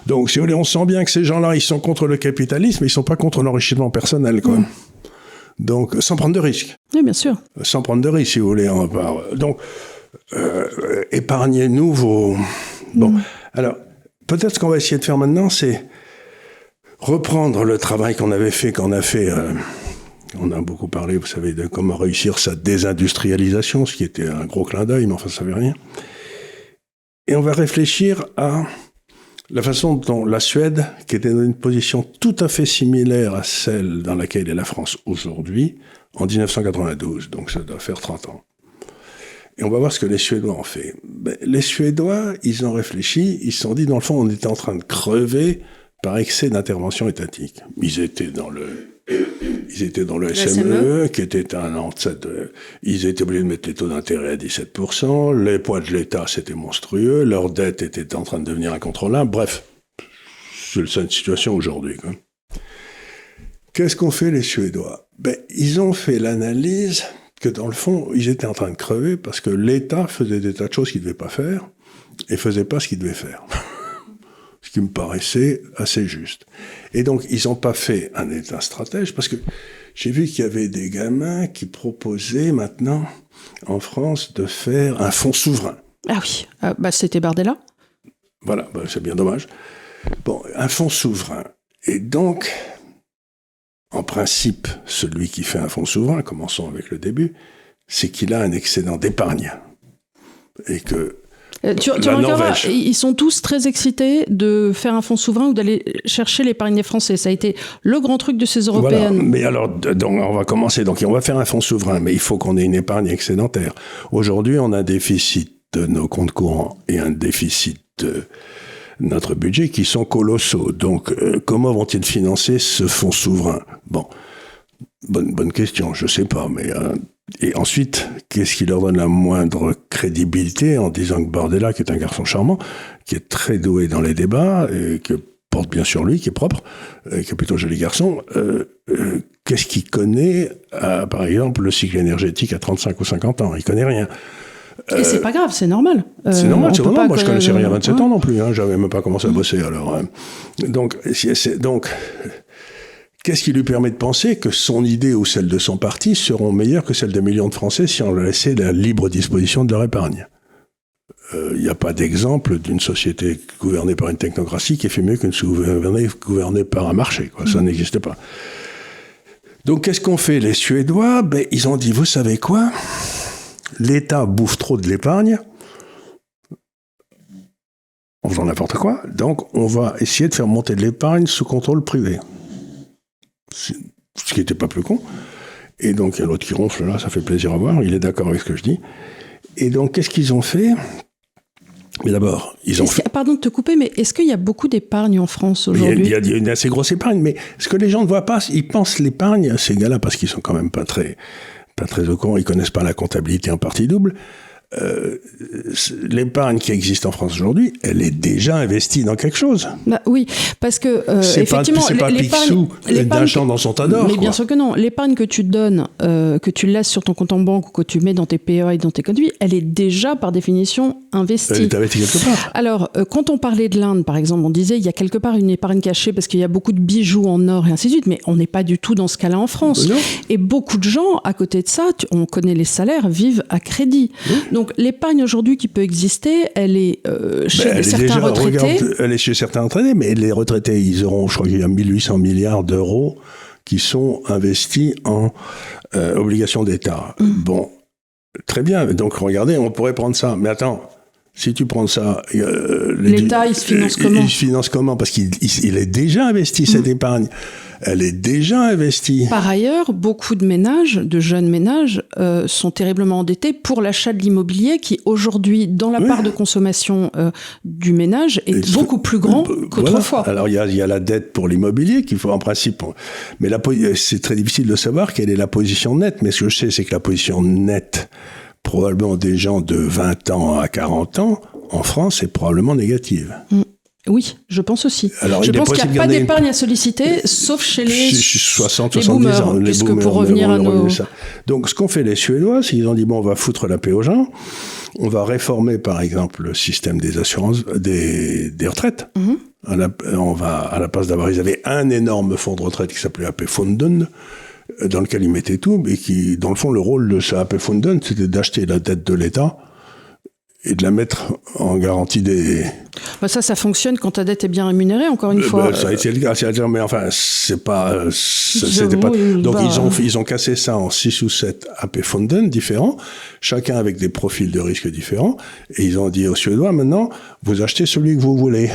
Donc, si vous voulez, on sent bien que ces gens-là, ils sont contre le capitalisme, mais ils sont pas contre l'enrichissement personnel, quoi. Donc, sans prendre de risques. Oui, bien sûr. Sans prendre de risques, si vous voulez. Donc... épargnez-nous vos... Bon, alors, peut-être ce qu'on va essayer de faire maintenant, c'est reprendre le travail qu'on avait fait, on a beaucoup parlé, vous savez, de comment réussir sa désindustrialisation, ce qui était un gros clin d'œil, mais enfin, ça ne savait rien. Et on va réfléchir à la façon dont la Suède, qui était dans une position tout à fait similaire à celle dans laquelle est la France aujourd'hui, en 1992, donc ça doit faire 30 ans. Et on va voir ce que les Suédois ont fait. Les Suédois, ils ont réfléchi, ils se sont dit, dans le fond, on était en train de crever par excès d'intervention étatique. Ils étaient dans le SME, qui était un ancêtre. Ils étaient obligés de mettre les taux d'intérêt à 17%, les poids de l'État, c'était monstrueux, leur dette était en train de devenir incontrôlable. Bref, c'est une situation aujourd'hui, quoi. Qu'est-ce qu'ont fait les Suédois? Ils ont fait l'analyse que dans le fond, ils étaient en train de crever parce que l'État faisait des tas de choses qu'il ne devait pas faire et faisait pas ce qu'il devait faire. Ce qui me paraissait assez juste. Et donc, ils n'ont pas fait un État stratège parce que j'ai vu qu'il y avait des gamins qui proposaient maintenant, en France, de faire un fonds souverain. Ah oui, c'était Bardella. Voilà, c'est bien dommage. Bon, un fonds souverain. Et donc... En principe, celui qui fait un fonds souverain, commençons avec le début, c'est qu'il a un excédent d'épargne. Et que tu remarqueras, ils sont tous très excités de faire un fonds souverain ou d'aller chercher l'épargne des Français. Ça a été le grand truc de ces Européennes. Voilà. Mais alors, donc, on va commencer. Donc, on va faire un fonds souverain, mais il faut qu'on ait une épargne excédentaire. Aujourd'hui, on a un déficit de nos comptes courants et un déficit de notre budget qui sont colossaux. Donc, comment vont-ils financer ce fonds souverain? Bon, bonne question, je sais pas, mais... Et ensuite, qu'est-ce qui leur donne la moindre crédibilité en disant que Bardella, qui est un garçon charmant, qui est très doué dans les débats, et que porte bien sur lui, qui est propre, qui est plutôt joli garçon, qu'est-ce qu'il connaît, par exemple, le cycle énergétique à 35 ou 50 ans? Il connaît rien. Et c'est pas grave, c'est normal. C'est normal, c'est normal. Moi, je connaissais rien à 27 ans non plus. J'avais même pas commencé à bosser, alors. Donc, qu'est-ce qui lui permet de penser que son idée ou celle de son parti seront meilleures que celles de millions de Français si on leur laissait la libre disposition de leur épargne? Il n'y a pas d'exemple d'une société gouvernée par une technocratie qui fait mieux qu'une gouvernée par un marché, quoi. Ça n'existe pas. Donc, qu'est-ce qu'ont fait les Suédois? Ils ont dit, vous savez quoi? L'État bouffe trop de l'épargne en faisant n'importe quoi, donc on va essayer de faire monter de l'épargne sous contrôle privé. Ce qui n'était pas plus con. Et donc il y a l'autre qui ronfle là, ça fait plaisir à voir, il est d'accord avec ce que je dis. Et donc qu'est-ce qu'ils ont fait? Mais d'abord, ils ont fait... Pardon de te couper, mais est-ce qu'il y a beaucoup d'épargne en France aujourd'hui? Il y a une assez grosse épargne, mais ce que les gens ne voient pas, ils pensent l'épargne, ces gars-là, parce qu'ils sont quand même pas très au courant, ils connaissent pas la comptabilité en partie double. l'épargne qui existe en France aujourd'hui, elle est déjà investie dans quelque chose. Bah, oui, parce que effectivement, c'est pas Picsou d'un champ dans son tas d'or. Mais bien sûr que non. L'épargne que tu donnes, que tu laisses sur ton compte en banque ou que tu mets dans tes PEA et dans tes comptes vie, elle est déjà par définition investie. Elle est investie quelque part. Alors, quand on parlait de l'Inde, par exemple, on disait il y a quelque part une épargne cachée parce qu'il y a beaucoup de bijoux en or et ainsi de suite, mais on n'est pas du tout dans ce cas-là en France. Non. Et beaucoup de gens, à côté de ça, on connaît les salaires, vivent à crédit. Oui. Donc, l'épargne aujourd'hui qui peut exister, elle est chez certains retraités. Elle est chez certains retraités, mais les retraités, ils auront, je crois qu'il y a 1800 milliards d'euros qui sont investis en obligations d'État. Bon, très bien. Donc, regardez, on pourrait prendre ça. Mais attends, si tu prends ça... l'État, il se finance comment ? Il se finance comment ? Parce qu'il est déjà investi, cette épargne. Elle est déjà investie. Par ailleurs, beaucoup de ménages, de jeunes ménages, sont terriblement endettés pour l'achat de l'immobilier qui, aujourd'hui, dans la part de consommation du ménage, est beaucoup plus grand qu'autrefois. Voilà. Alors, il y a la dette pour l'immobilier qu'il faut, en principe... Mais c'est très difficile de savoir quelle est la position nette. Mais ce que je sais, c'est que la position nette, probablement des gens de 20 ans à 40 ans, en France, est probablement négative. Oui, je pense aussi. Alors, je pense qu'il n'y a pas d'épargne à solliciter, sauf chez les 60, les 70 boomers, ans. Puisque pour revenir à nos... Donc, ce qu'ont fait les Suédois, c'est qu'ils ont dit, bon, on va foutre la paix aux gens, on va réformer, par exemple, le système des assurances, des retraites. On va, à la place d'avoir, ils avaient un énorme fonds de retraite qui s'appelait AP Fonden, dans lequel ils mettaient tout, mais qui, dans le fond, le rôle de ce AP Fonden, c'était d'acheter la dette de l'État et de la mettre en garantie des... Ça fonctionne quand ta dette est bien rémunérée, encore une fois. Ça a été le cas, mais enfin, c'est pas... C'était pas... Donc, ils ont cassé ça en 6 ou 7 AP Fonden différents, chacun avec des profils de risque différents, et ils ont dit aux Suédois, maintenant, vous achetez celui que vous voulez.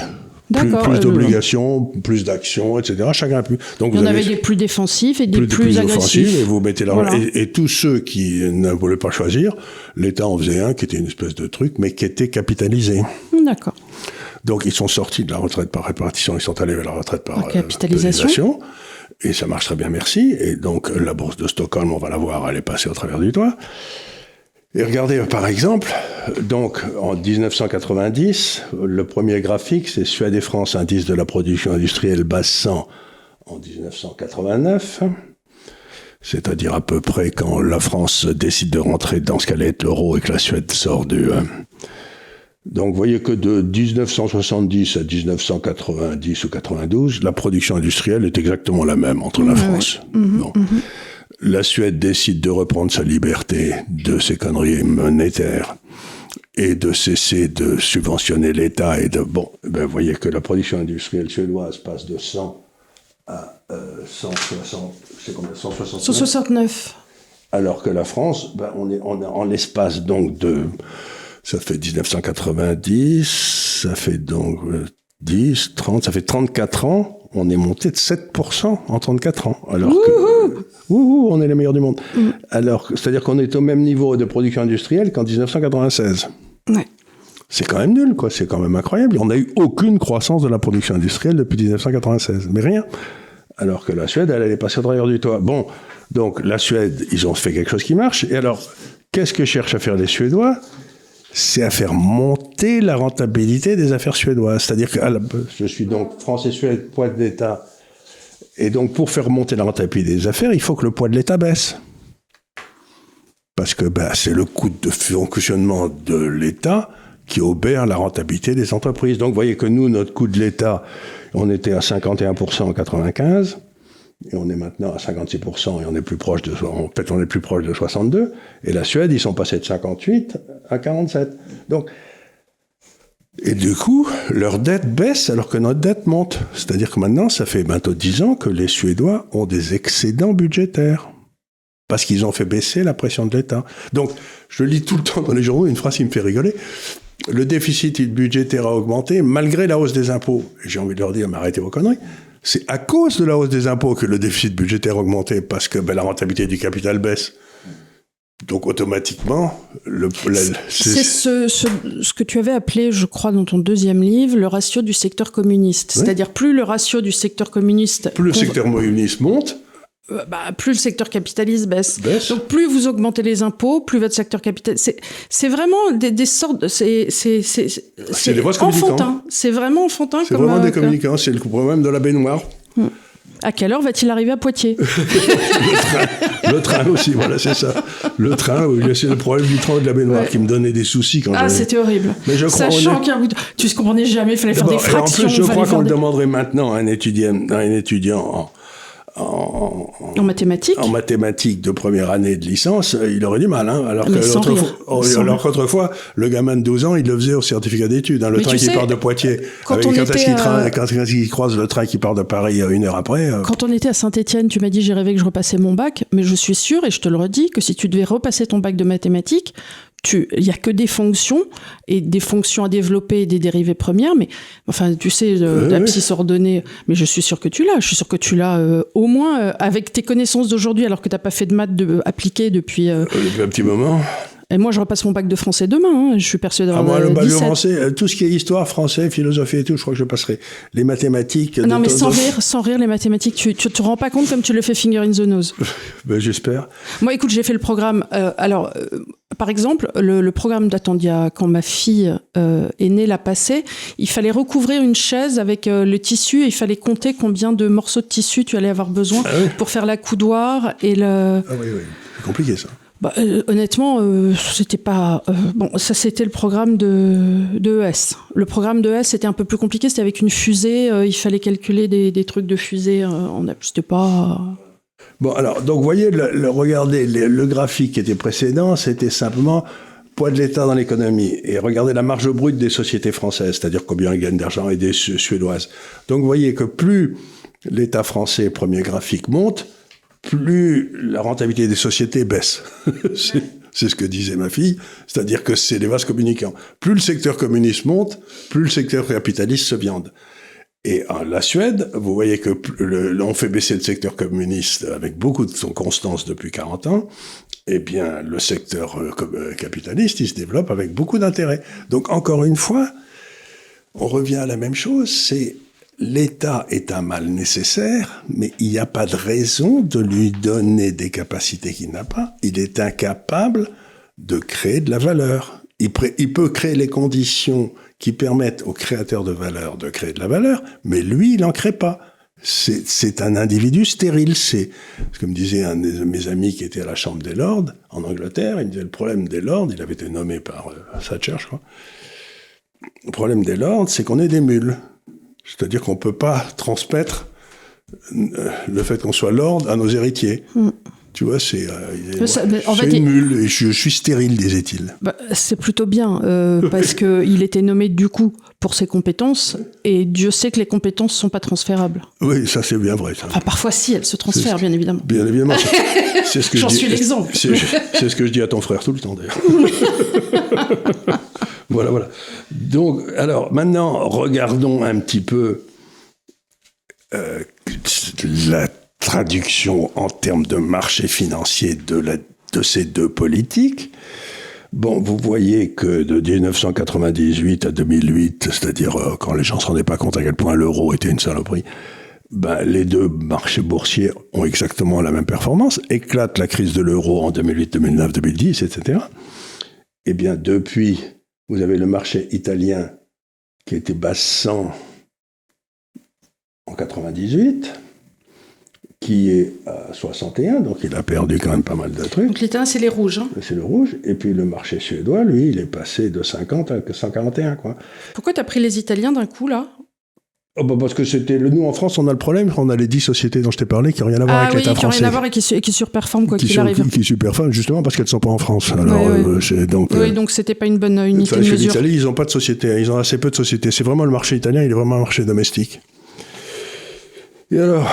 Plus d'obligations, plus d'actions, etc. Chacun plus. Donc il y en avait des plus défensifs et des plus agressifs. Et vous mettez et tous ceux qui ne voulaient pas choisir, l'État en faisait un qui était une espèce de truc, mais qui était capitalisé. D'accord. Donc ils sont sortis de la retraite par répartition, ils sont allés vers la retraite par capitalisation. Et ça marche très bien, merci. Et donc la bourse de Stockholm, on va la voir, elle est passée au travers du toit. Et regardez, par exemple, donc en 1990, le premier graphique, c'est Suède et France, indice de la production industrielle base 100 en 1989, c'est-à-dire à peu près quand la France décide de rentrer dans ce qu'allait être l'euro et que la Suède sort du... Donc vous voyez que de 1970 à 1990 ou 92, la production industrielle est exactement la même entre la France. La Suède décide de reprendre sa liberté de ses conneries monétaires et de cesser de subventionner l'État et de... Bon, vous voyez que la production industrielle suédoise passe de 100 à 160... C'est combien ? 169 ? Alors que la France, on est en l'espace donc de... Ça fait 1990, ça fait donc 10, 30, ça fait 34 ans. On est monté de 7% en 34 ans. Alors que... on est les meilleurs du monde. C'est-à-dire qu'on est au même niveau de production industrielle qu'en 1996. Ouais. C'est quand même nul, quoi. C'est quand même incroyable. On n'a eu aucune croissance de la production industrielle depuis 1996. Mais rien. Alors que la Suède, elle est passée au travers du toit. Bon. Donc, la Suède, ils ont fait quelque chose qui marche. Et alors, qu'est-ce que cherchent à faire les Suédois ? C'est à faire monter la rentabilité des affaires suédoises. C'est-à-dire que je suis donc France et Suède, poids de l'État. Et donc, pour faire monter la rentabilité des affaires, il faut que le poids de l'État baisse. Parce que c'est le coût de fonctionnement de l'État qui obère la rentabilité des entreprises. Donc, vous voyez que nous, notre coût de l'État, on était à 51% en 95, et on est maintenant à 56%, et on est plus proche de 62. Et la Suède, ils sont passés de 58 à 47. Donc, et du coup, leur dette baisse alors que notre dette monte. C'est-à-dire que maintenant, ça fait bientôt 10 ans que les Suédois ont des excédents budgétaires. Parce qu'ils ont fait baisser la pression de l'État. Donc, je lis tout le temps dans les journaux une phrase qui me fait rigoler. Le déficit budgétaire a augmenté malgré la hausse des impôts. Et j'ai envie de leur dire, mais arrêtez vos conneries. C'est à cause de la hausse des impôts que le déficit budgétaire a augmenté, parce que la rentabilité du capital baisse. Donc automatiquement, c'est ce que tu avais appelé, je crois, dans ton deuxième livre, le ratio du secteur communiste. Oui. C'est-à-dire plus le ratio du secteur communiste... Plus le secteur communiste monte, plus le secteur capitaliste baisse. Donc plus vous augmentez les impôts, plus votre secteur capitaliste... C'est vraiment des sortes... C'est des vases enfantin. C'est vraiment enfantin. C'est vraiment des communicants. C'est le problème de la baignoire. À quelle heure va-t-il arriver à Poitiers? Le train aussi, voilà, c'est ça. Le train, c'est le problème du train et de la baignoire qui me donnait des soucis quand j'avais... c'était horrible. Mais je crois Sachant qu'il y a tu ne comprenais jamais, il fallait faire des fractions. En plus, je crois qu'on le demanderait maintenant à un étudiant en mathématiques. En mathématiques de première année de licence, il aurait du mal. Hein, alors qu'autrefois, le gamin de 12 ans, il le faisait au certificat d'études. Hein, le train qui part de Poitiers. Quand il croise le train qui part de Paris 1 heure après... Quand on était à Saint-Étienne, tu m'as dit j'ai rêvé que je repassais mon bac, mais je suis sûre, et je te le redis, que si tu devais repasser ton bac de mathématiques, il n'y a que des fonctions, et des fonctions à développer et des dérivées premières, mais enfin, tu sais, l'abscisse ordonnée, mais je suis sûre que tu l'as. Je suis sûre que tu l'as au moins avec tes connaissances d'aujourd'hui, alors que tu n'as pas fait de maths appliquées depuis un petit moment. Et moi, je repasse mon bac de français demain. Hein. Je suis persuadée d'avoir moi, le bac de français, tout ce qui est histoire, français, philosophie et tout, je crois que je passerai. Les mathématiques... Non, mais sans rire, les mathématiques, tu te rends pas compte comme tu le fais finger in the nose. J'espère. Moi, écoute, j'ai fait le programme... par exemple, le programme d'Attendia, quand ma fille est née, l'a passé, il fallait recouvrir une chaise avec le tissu et il fallait compter combien de morceaux de tissu tu allais avoir besoin pour faire la coudoir et le... Ah oui, c'est compliqué ça. Honnêtement, c'était pas... ça c'était le programme de ES. Le programme de ES, c'était un peu plus compliqué, c'était avec une fusée, il fallait calculer des trucs de fusée, c'était pas... Bon, alors, donc, vous voyez, regardez, le graphique qui était précédent, c'était simplement poids de l'État dans l'économie. Et regardez la marge brute des sociétés françaises, c'est-à-dire combien elles gagnent d'argent, et des suédoises. Donc, vous voyez que plus l'État français, premier graphique, monte, plus la rentabilité des sociétés baisse. C'est ce que disait ma fille, c'est-à-dire que c'est des vases communicants. Plus le secteur communiste monte, plus le secteur capitaliste se viande. Et en la Suède, vous voyez que on fait baisser le secteur communiste avec beaucoup de constance depuis 40 ans, eh bien, le secteur capitaliste, il se développe avec beaucoup d'intérêt. Donc, encore une fois, on revient à la même chose, c'est l'État est un mal nécessaire, mais il n'y a pas de raison de lui donner des capacités qu'il n'a pas. Il est incapable de créer de la valeur. Il peut créer les conditions qui permettent aux créateurs de valeur de créer de la valeur, mais lui, il n'en crée pas. C'est un individu stérile. C'est ce que me disait un de mes amis qui était à la Chambre des Lords en Angleterre. Il me disait le problème des Lords, il avait été nommé par Thatcher, je crois. Le problème des Lords, c'est qu'on est des mules. C'est-à-dire qu'on ne peut pas transmettre le fait qu'on soit lord à nos héritiers. Tu vois, c'est une mule, et je suis stérile, disait-il. C'est plutôt bien, parce qu'il était nommé du coup pour ses compétences, et Dieu sait que les compétences ne sont pas transférables. Oui, ça c'est bien vrai. Ça. Enfin, parfois si, elles se transfèrent, bien évidemment. Bien évidemment. C'est ce que J'en suis l'exemple. C'est ce que je dis à ton frère tout le temps, d'ailleurs. Voilà. Donc, alors, maintenant, regardons un petit peu la traduction en termes de marché financier de ces deux politiques. Bon, vous voyez que de 1998 à 2008, c'est-à-dire quand les gens ne se rendaient pas compte à quel point l'euro était une saloperie, les deux marchés boursiers ont exactement la même performance. Éclate la crise de l'euro en 2008, 2009, 2010, etc. Eh bien, depuis, vous avez le marché italien qui était bas 100 en 98, qui est à 61, donc il a perdu quand même pas mal de trucs. Donc l'italien, c'est les rouges. Hein. C'est le rouge. Et puis le marché suédois, lui, il est passé de 50 à 141, quoi. Pourquoi tu as pris les Italiens d'un coup, là ? Parce que nous, en France, on a le problème, on a les 10 sociétés dont je t'ai parlé qui n'ont rien à voir avec l'État français. Qui n'ont rien à voir et qui surperforment, quoi qu'il arrive. Qui surperforment, justement, parce qu'elles ne sont pas en France. Alors, donc c'était pas une bonne unité de mesure. L'Italie, ils n'ont pas de société, ils ont assez peu de sociétés. C'est vraiment le marché italien, il est vraiment un marché domestique. Et alors,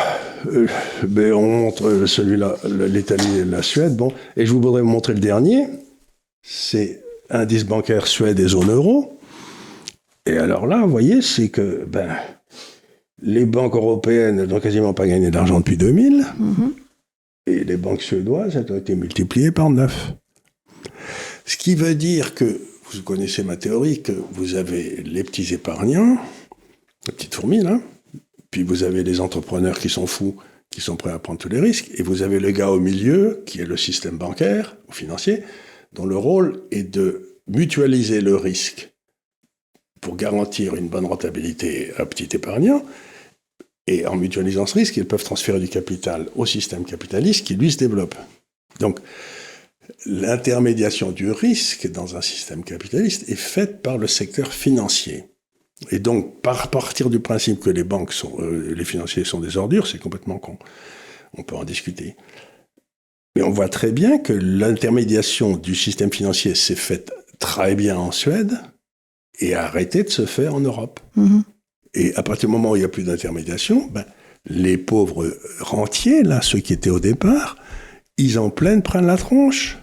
on montre celui-là, l'Italie et la Suède. Bon, et je voudrais vous montrer le dernier. C'est indice bancaire Suède et zone euro. Et alors là, vous voyez, c'est que les banques européennes n'ont quasiment pas gagné d'argent depuis 2000. Et les banques suédoises, elles ont été multipliées par 9. Ce qui veut dire que, vous connaissez ma théorie, que vous avez les petits épargnants, les petites fourmis là, puis vous avez les entrepreneurs qui sont fous, qui sont prêts à prendre tous les risques, et vous avez le gars au milieu, qui est le système bancaire ou financier, dont le rôle est de mutualiser le risque pour garantir une bonne rentabilité à petit épargnant, et en mutualisant ce risque, ils peuvent transférer du capital au système capitaliste qui, lui, se développe. Donc, l'intermédiation du risque dans un système capitaliste est faite par le secteur financier. Et donc, par partir du principe que les banques les financiers sont des ordures, c'est complètement con. On peut en discuter. Mais on voit très bien que l'intermédiation du système financier s'est faite très bien en Suède et a arrêté de se faire en Europe. Mmh. Et à partir du moment où il n'y a plus d'intermédiation, les pauvres rentiers, là, ceux qui étaient au départ, ils en prennent la tronche.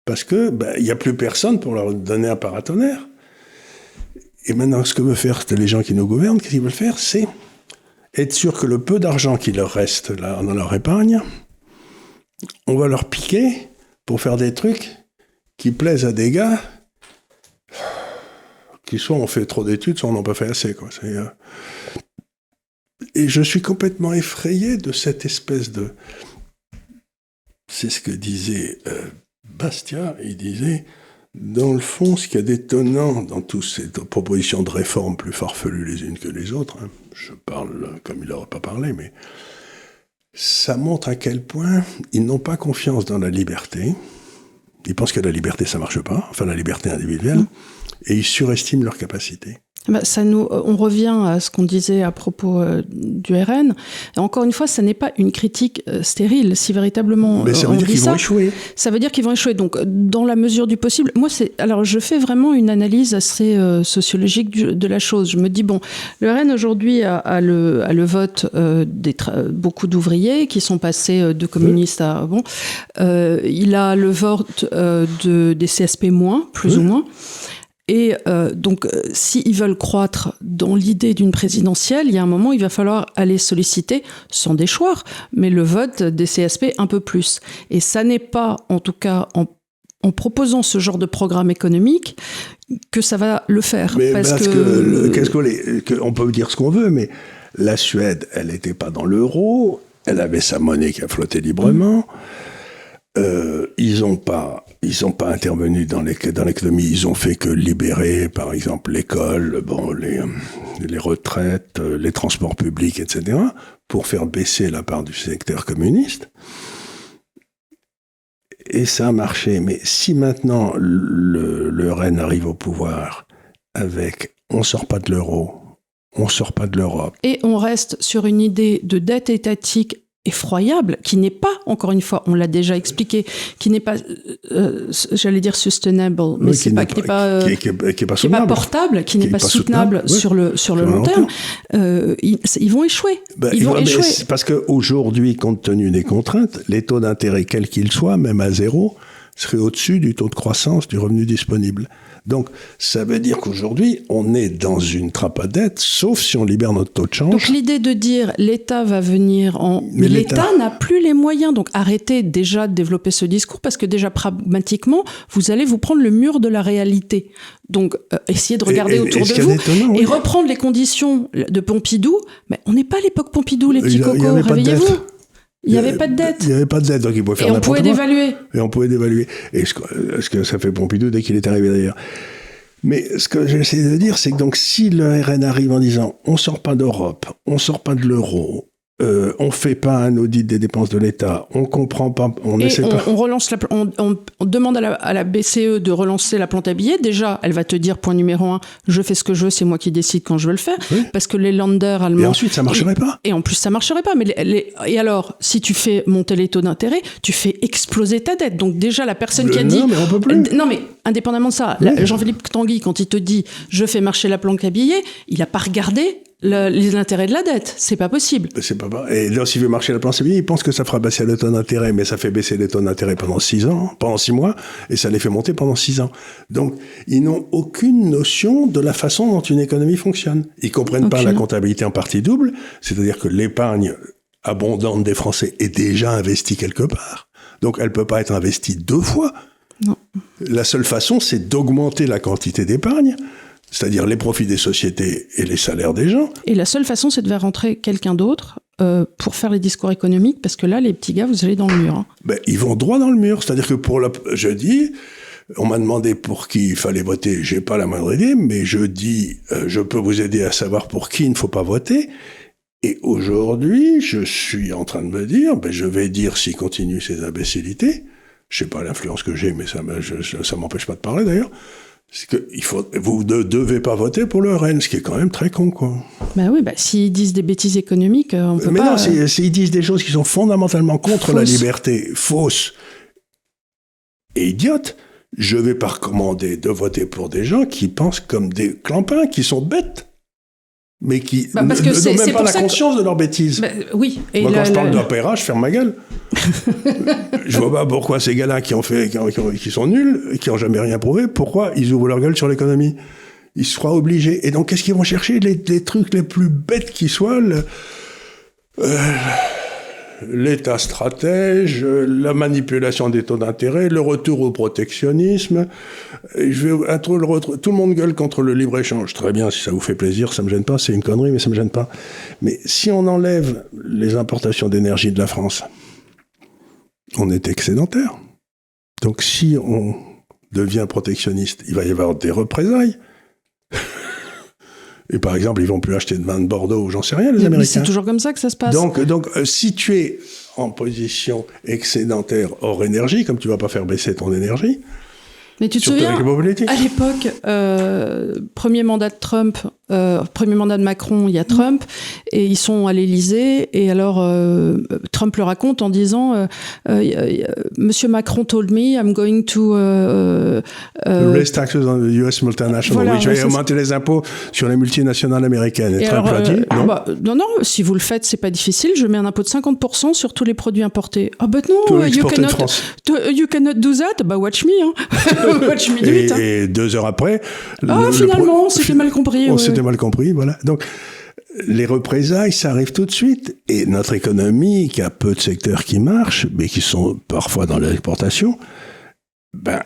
Parce que il n'y a plus personne pour leur donner un paratonnerre. Et maintenant, ce que veulent faire les gens qui nous gouvernent, qu'est-ce qu'ils veulent faire? C'est être sûr que le peu d'argent qui leur reste là, dans leur épargne, on va leur piquer pour faire des trucs qui plaisent à des gars qui soit on fait trop d'études, soit on n'en pas fait assez, quoi. Et je suis complètement effrayé de cette espèce de... C'est ce que disait Bastiat, il disait, dans le fond, ce qu'il y a d'étonnant dans toutes ces propositions de réforme plus farfelues les unes que les autres, hein, je parle comme il n'aurait pas parlé, mais ça montre à quel point ils n'ont pas confiance dans la liberté. Ils pensent que la liberté, ça marche pas, enfin la liberté individuelle, et ils surestiment leurs capacités. On revient à ce qu'on disait à propos du RN. Et encore une fois, ça n'est pas une critique stérile. Si véritablement mais ça veut dire qu'ils vont échouer. Ça veut dire qu'ils vont échouer. Donc, dans la mesure du possible, alors je fais vraiment une analyse assez sociologique de la chose. Je me dis le RN aujourd'hui a le vote beaucoup d'ouvriers qui sont passés de communistes à il a le vote des CSP plus ou moins. Et donc, s'ils veulent croître dans l'idée d'une présidentielle, il y a un moment, il va falloir aller solliciter, sans déchoir, mais le vote des CSP un peu plus. Et ça n'est pas, en tout cas, en proposant ce genre de programme économique, que ça va le faire. Mais on peut dire ce qu'on veut, mais la Suède, elle n'était pas dans l'euro, elle avait sa monnaie qui a flotté librement. Ils n'ont pas intervenu dans l'économie, ils ont fait que libérer, par exemple, l'école, les retraites, les transports publics, etc., pour faire baisser la part du secteur communiste. Et ça a marché. Mais si maintenant le RN arrive au pouvoir avec « on sort pas de l'euro, on sort pas de l'Europe ». Et on reste sur une idée de dette étatique effroyable, qui n'est pas, encore une fois, on l'a déjà expliqué, qui n'est pas, j'allais dire sustenable, mais qui n'est pas portable, qui n'est pas soutenable sur le long terme. Ils vont échouer. Ils vont échouer. Parce qu'aujourd'hui, compte tenu des contraintes, les taux d'intérêt, quels qu'ils soient, même à zéro, seraient au-dessus du taux de croissance du revenu disponible. Donc, ça veut dire qu'aujourd'hui, on est dans une trappe à dette, sauf si on libère notre taux de change. Donc, l'idée de dire l'État va venir Mais l'État n'a plus les moyens. Donc, arrêtez déjà de développer ce discours, parce que déjà, pragmatiquement, vous allez vous prendre le mur de la réalité. Donc, essayez de regarder autour de vous et reprendre les conditions de Pompidou. Mais on n'est pas à l'époque Pompidou, les petits cocos, réveillez-vous. Il n'y avait pas de dette. Il n'y avait pas de dette, donc il pouvait faire n'importe quoi. Et on pouvait dévaluer. Et ce que ça fait Pompidou dès qu'il est arrivé d'ailleurs. Mais ce que j'essaie de dire, c'est que donc si le RN arrive en disant on ne sort pas d'Europe, on ne sort pas de l'euro, on ne fait pas un audit des dépenses de l'État, on ne comprend pas, on n'essaie pas. On demande à la BCE de relancer la plante à billets. Déjà, elle va te dire, point numéro 1, je fais ce que je veux, c'est moi qui décide quand je veux le faire. Oui. Parce que les Länder allemands... Et ensuite, ça ne marcherait pas. Et en plus, ça ne marcherait pas. Mais et alors, si tu fais monter les taux d'intérêt, tu fais exploser ta dette. Donc déjà, la personne qui a dit... Non, mais on peut plus. Non, mais indépendamment de ça, Jean-Philippe Tanguy, quand il te dit, je fais marcher la plante à billets, il n'a pas regardé les intérêts de la dette. C'est pas possible. C'est pas vrai. Et là, s'il veut marcher la planche à billets, il pense que ça fera baisser le taux d'intérêt, mais ça fait baisser les taux d'intérêt pendant 6 mois, et ça les fait monter pendant 6 ans. Donc, ils n'ont aucune notion de la façon dont une économie fonctionne. Ils comprennent pas la comptabilité en partie double, c'est-à-dire que l'épargne abondante des Français est déjà investie quelque part. Donc, elle peut pas être investie 2 fois. Non. La seule façon, c'est d'augmenter la quantité d'épargne, c'est-à-dire les profits des sociétés et les salaires des gens. Et la seule façon, c'est de faire rentrer quelqu'un d'autre pour faire les discours économiques, parce que là, les petits gars, vous allez dans le mur. Hein. Ben, ils vont droit dans le mur. C'est-à-dire que je dis, on m'a demandé pour qui il fallait voter. J'ai pas la moindre idée, mais je dis, je peux vous aider à savoir pour qui il ne faut pas voter. Et aujourd'hui, je suis en train de me dire, ben, je vais dire s'il continue ces imbécilités. Je sais pas l'influence que j'ai, mais ça m'empêche pas de parler d'ailleurs. C'est que vous ne devez pas voter pour le RN, ce qui est quand même très con, quoi. Ben oui, s'ils disent des bêtises économiques, on peut pas... Mais non, s'ils disent des choses qui sont fondamentalement contre la liberté, fausses et idiotes, je vais pas recommander de voter pour des gens qui pensent comme des clampins, qui sont bêtes, mais qui n'ont même pas la conscience de leur bêtise. Oui. Et moi, quand je parle d'opéra, je ferme ma gueule. Je vois pas pourquoi ces gars-là qui sont nuls, qui n'ont jamais rien prouvé, pourquoi ils ouvrent leur gueule sur l'économie. Ils se croient obligés. Et donc, qu'est-ce qu'ils vont chercher? Les trucs les plus bêtes qui soient, l'État stratège, la manipulation des taux d'intérêt, le retour au protectionnisme. Tout le monde gueule contre le libre-échange. Très bien, si ça vous fait plaisir, ça me gêne pas, c'est une connerie, mais ça me gêne pas. Mais si on enlève les importations d'énergie de la France, on est excédentaire. Donc si on devient protectionniste, il va y avoir des représailles. Et par exemple, ils vont plus acheter de vin de Bordeaux ou j'en sais rien, les Américains. Mais c'est toujours comme ça que ça se passe. Donc, si tu es en position excédentaire hors énergie, comme tu vas pas faire baisser ton énergie, mais tu te souviens, à l'époque, premier mandat de Trump, premier mandat de Macron, il y a Trump, et ils sont à l'Élysée, et alors Trump le raconte en disant Monsieur Macron told me I'm going to raise taxes on the US multinational. Voilà, oui, je vais augmenter les impôts sur les multinationales américaines. Et Trump l'a dit, non? Non, si vous le faites, c'est pas difficile, je mets un impôt de 50% sur tous les produits importés. Ah non, you cannot do that, watch me, hein. Watch me do it, hein. Et 2 heures après... finalement, c'était mal compris. C'était mal compris, voilà. Donc, les représailles, ça arrive tout de suite. Et notre économie, qui a peu de secteurs qui marchent, mais qui sont parfois dans l'exportation,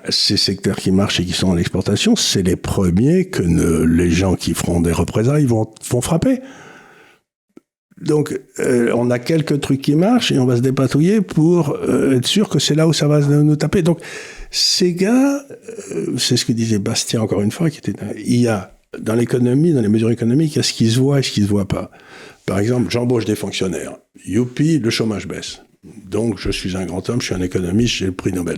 ces secteurs qui marchent et qui sont dans l'exportation, c'est les premiers que les gens qui feront des représailles vont frapper. Donc, on a quelques trucs qui marchent et on va se dépatouiller pour être sûr que c'est là où ça va nous taper. Donc, ces gars, c'est ce que disait Bastien encore une fois, il y a dans l'économie, dans les mesures économiques, il y a ce qui se voit et ce qui se voit pas. Par exemple, j'embauche des fonctionnaires. Youpi, le chômage baisse. Donc, je suis un grand homme, je suis un économiste, j'ai le prix Nobel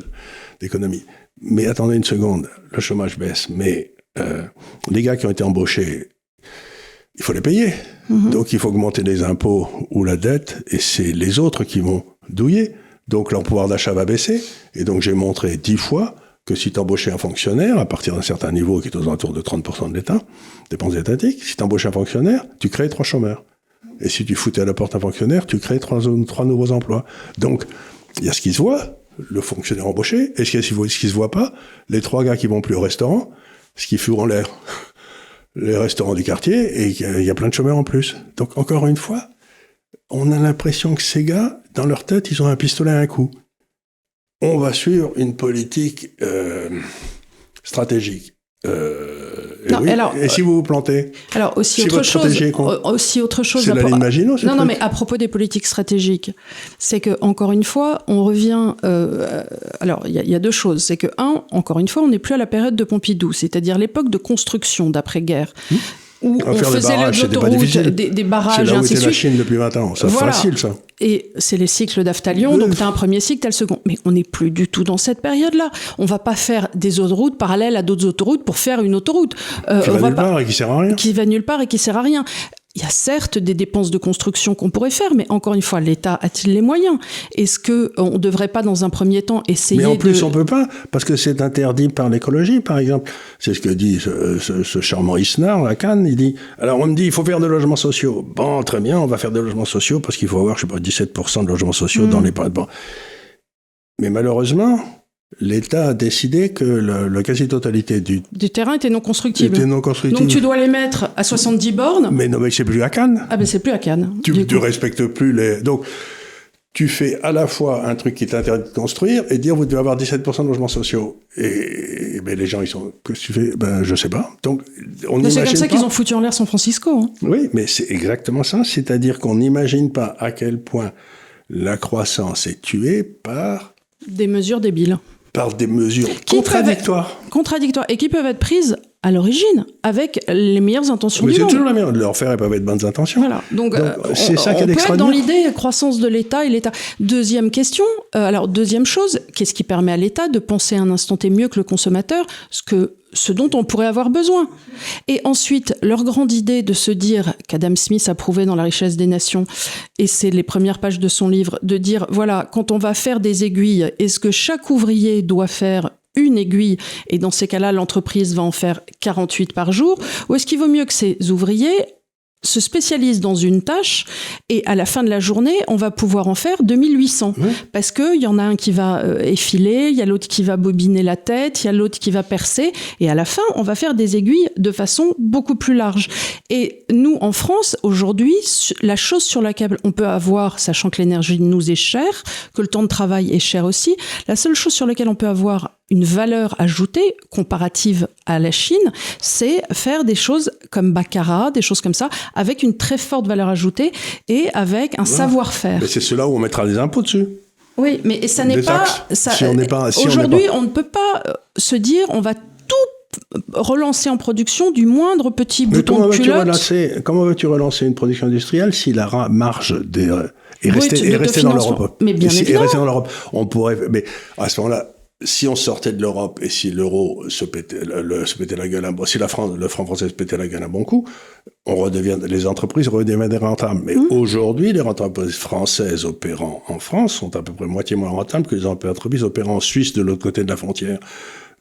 d'économie. Mais attendez une seconde, le chômage baisse, mais les gars qui ont été embauchés, il faut les payer. Donc, il faut augmenter les impôts ou la dette, et c'est les autres qui vont douiller. Donc, leur pouvoir d'achat va baisser. Et donc, j'ai montré 10 fois que si tu embauchais un fonctionnaire, à partir d'un certain niveau qui est aux alentours de 30% de l'État, dépenses étatiques, si tu embauchais un fonctionnaire, tu crées 3 chômeurs. Et si tu foutais à la porte un fonctionnaire, tu crées 3 nouveaux emplois. Donc, il y a ce qui se voit, le fonctionnaire embauché, et ce qui se voit pas, les 3 gars qui vont plus au restaurant, ce qui fout en l'air les restaurants du quartier, et il y a plein de chômeurs en plus. Donc, encore une fois, on a l'impression que ces gars, dans leur tête, ils ont un pistolet à un coup. On va suivre une politique stratégique. Et si vous vous plantez? Alors, aussi autre chose. C'est la ligne Maginot, non, mais à propos des politiques stratégiques, c'est que, encore une fois, on revient... alors, il y a 2 choses. C'est que, encore une fois, on n'est plus à la période de Pompidou, c'est-à-dire l'époque de construction d'après-guerre. Où on faisait les autoroutes, des barrages, et ainsi de suite. C'est là où était la Chine depuis 20 ans. C'est facile, ça. Et c'est les cycles d'Aftalion, donc tu as un premier cycle, tu as le second. Mais on n'est plus du tout dans cette période-là. On va pas faire des autoroutes parallèles à d'autres autoroutes pour faire une autoroute. Qui va nulle part et qui sert à rien. Qui va nulle part et qui sert à rien. Il y a certes des dépenses de construction qu'on pourrait faire, mais encore une fois, l'État a-t-il les moyens? Est-ce qu'on ne devrait pas, dans un premier temps, essayer de... Mais en plus, on ne peut pas, parce que c'est interdit par l'écologie, par exemple. C'est ce que dit ce charmant Isnard, à Cannes. Il dit, alors on me dit, il faut faire des logements sociaux. Bon, très bien, on va faire des logements sociaux, parce qu'il faut avoir, 17% de logements sociaux dans les... Bon. Mais malheureusement... L'État a décidé que la quasi-totalité du terrain était non constructible. Donc tu dois les mettre à 70 bornes. Mais non, mais c'est plus à Cannes. Ah ben c'est plus à Cannes. Tu respectes plus les... Donc, tu fais à la fois un truc qui t'interdit de construire et dire vous devez avoir 17% de logements sociaux. Et ben, les gens, ils sont... Qu'est-ce que tu fais ? Ben, je sais pas. Donc, c'est comme ça qu'ils ont foutu en l'air San Francisco. Hein. Oui, mais c'est exactement ça. C'est-à-dire qu'on n'imagine pas à quel point la croissance est tuée par... Des mesures débiles. Par des mesures contradictoires. Contradictoires. Et qui peuvent être prises à l'origine, avec les meilleures intentions du monde. C'est toujours la meilleure. Leur faire, elles peuvent être bonnes intentions. Voilà. Donc c'est ça qui est on peut être dans extraordinaire. l'idée croissance de l'État et l'État. Deuxième question, deuxième chose, qu'est-ce qui permet à l'État de penser un instant T mieux que le consommateur, ce dont on pourrait avoir besoin. Et ensuite, leur grande idée de se dire, qu'Adam Smith a prouvé dans La richesse des nations, et c'est les premières pages de son livre, de dire, voilà, quand on va faire des aiguilles, est-ce que chaque ouvrier doit faire une aiguille, et dans ces cas-là, l'entreprise va en faire 48 par jour, ou est-ce qu'il vaut mieux que ces ouvriers se spécialisent dans une tâche et à la fin de la journée, on va pouvoir en faire 2800. Oui. Parce qu'il y en a un qui va effiler, il y a l'autre qui va bobiner la tête, il y a l'autre qui va percer et à la fin, on va faire des aiguilles de façon beaucoup plus large. Et nous, en France, aujourd'hui, la chose sur laquelle on peut avoir, sachant que l'énergie nous est chère, que le temps de travail est cher aussi, la seule chose sur laquelle on peut avoir une valeur ajoutée comparative à la Chine, c'est faire des choses comme baccarat, des choses comme ça, avec une très forte valeur ajoutée et avec un savoir-faire. Mais c'est cela où on mettra des impôts dessus. Oui, mais ça n'est pas... Ça, si on n'est pas aujourd'hui, on ne peut pas se dire on va tout relancer en production du moindre petit bouton de culotte. Comment veux-tu relancer une production industrielle si la marge est restée dans l'Europe ? Mais bien évidemment. Est restée dans l'Europe. On pourrait... Mais à ce moment-là, si on sortait de l'Europe et si l'euro se pétait la gueule, si le franc français se pétait la gueule un bon coup, les entreprises redeviendraient rentables. Mais aujourd'hui, les entreprises françaises opérant en France sont à peu près moitié moins rentables que les entreprises opérant en Suisse de l'autre côté de la frontière.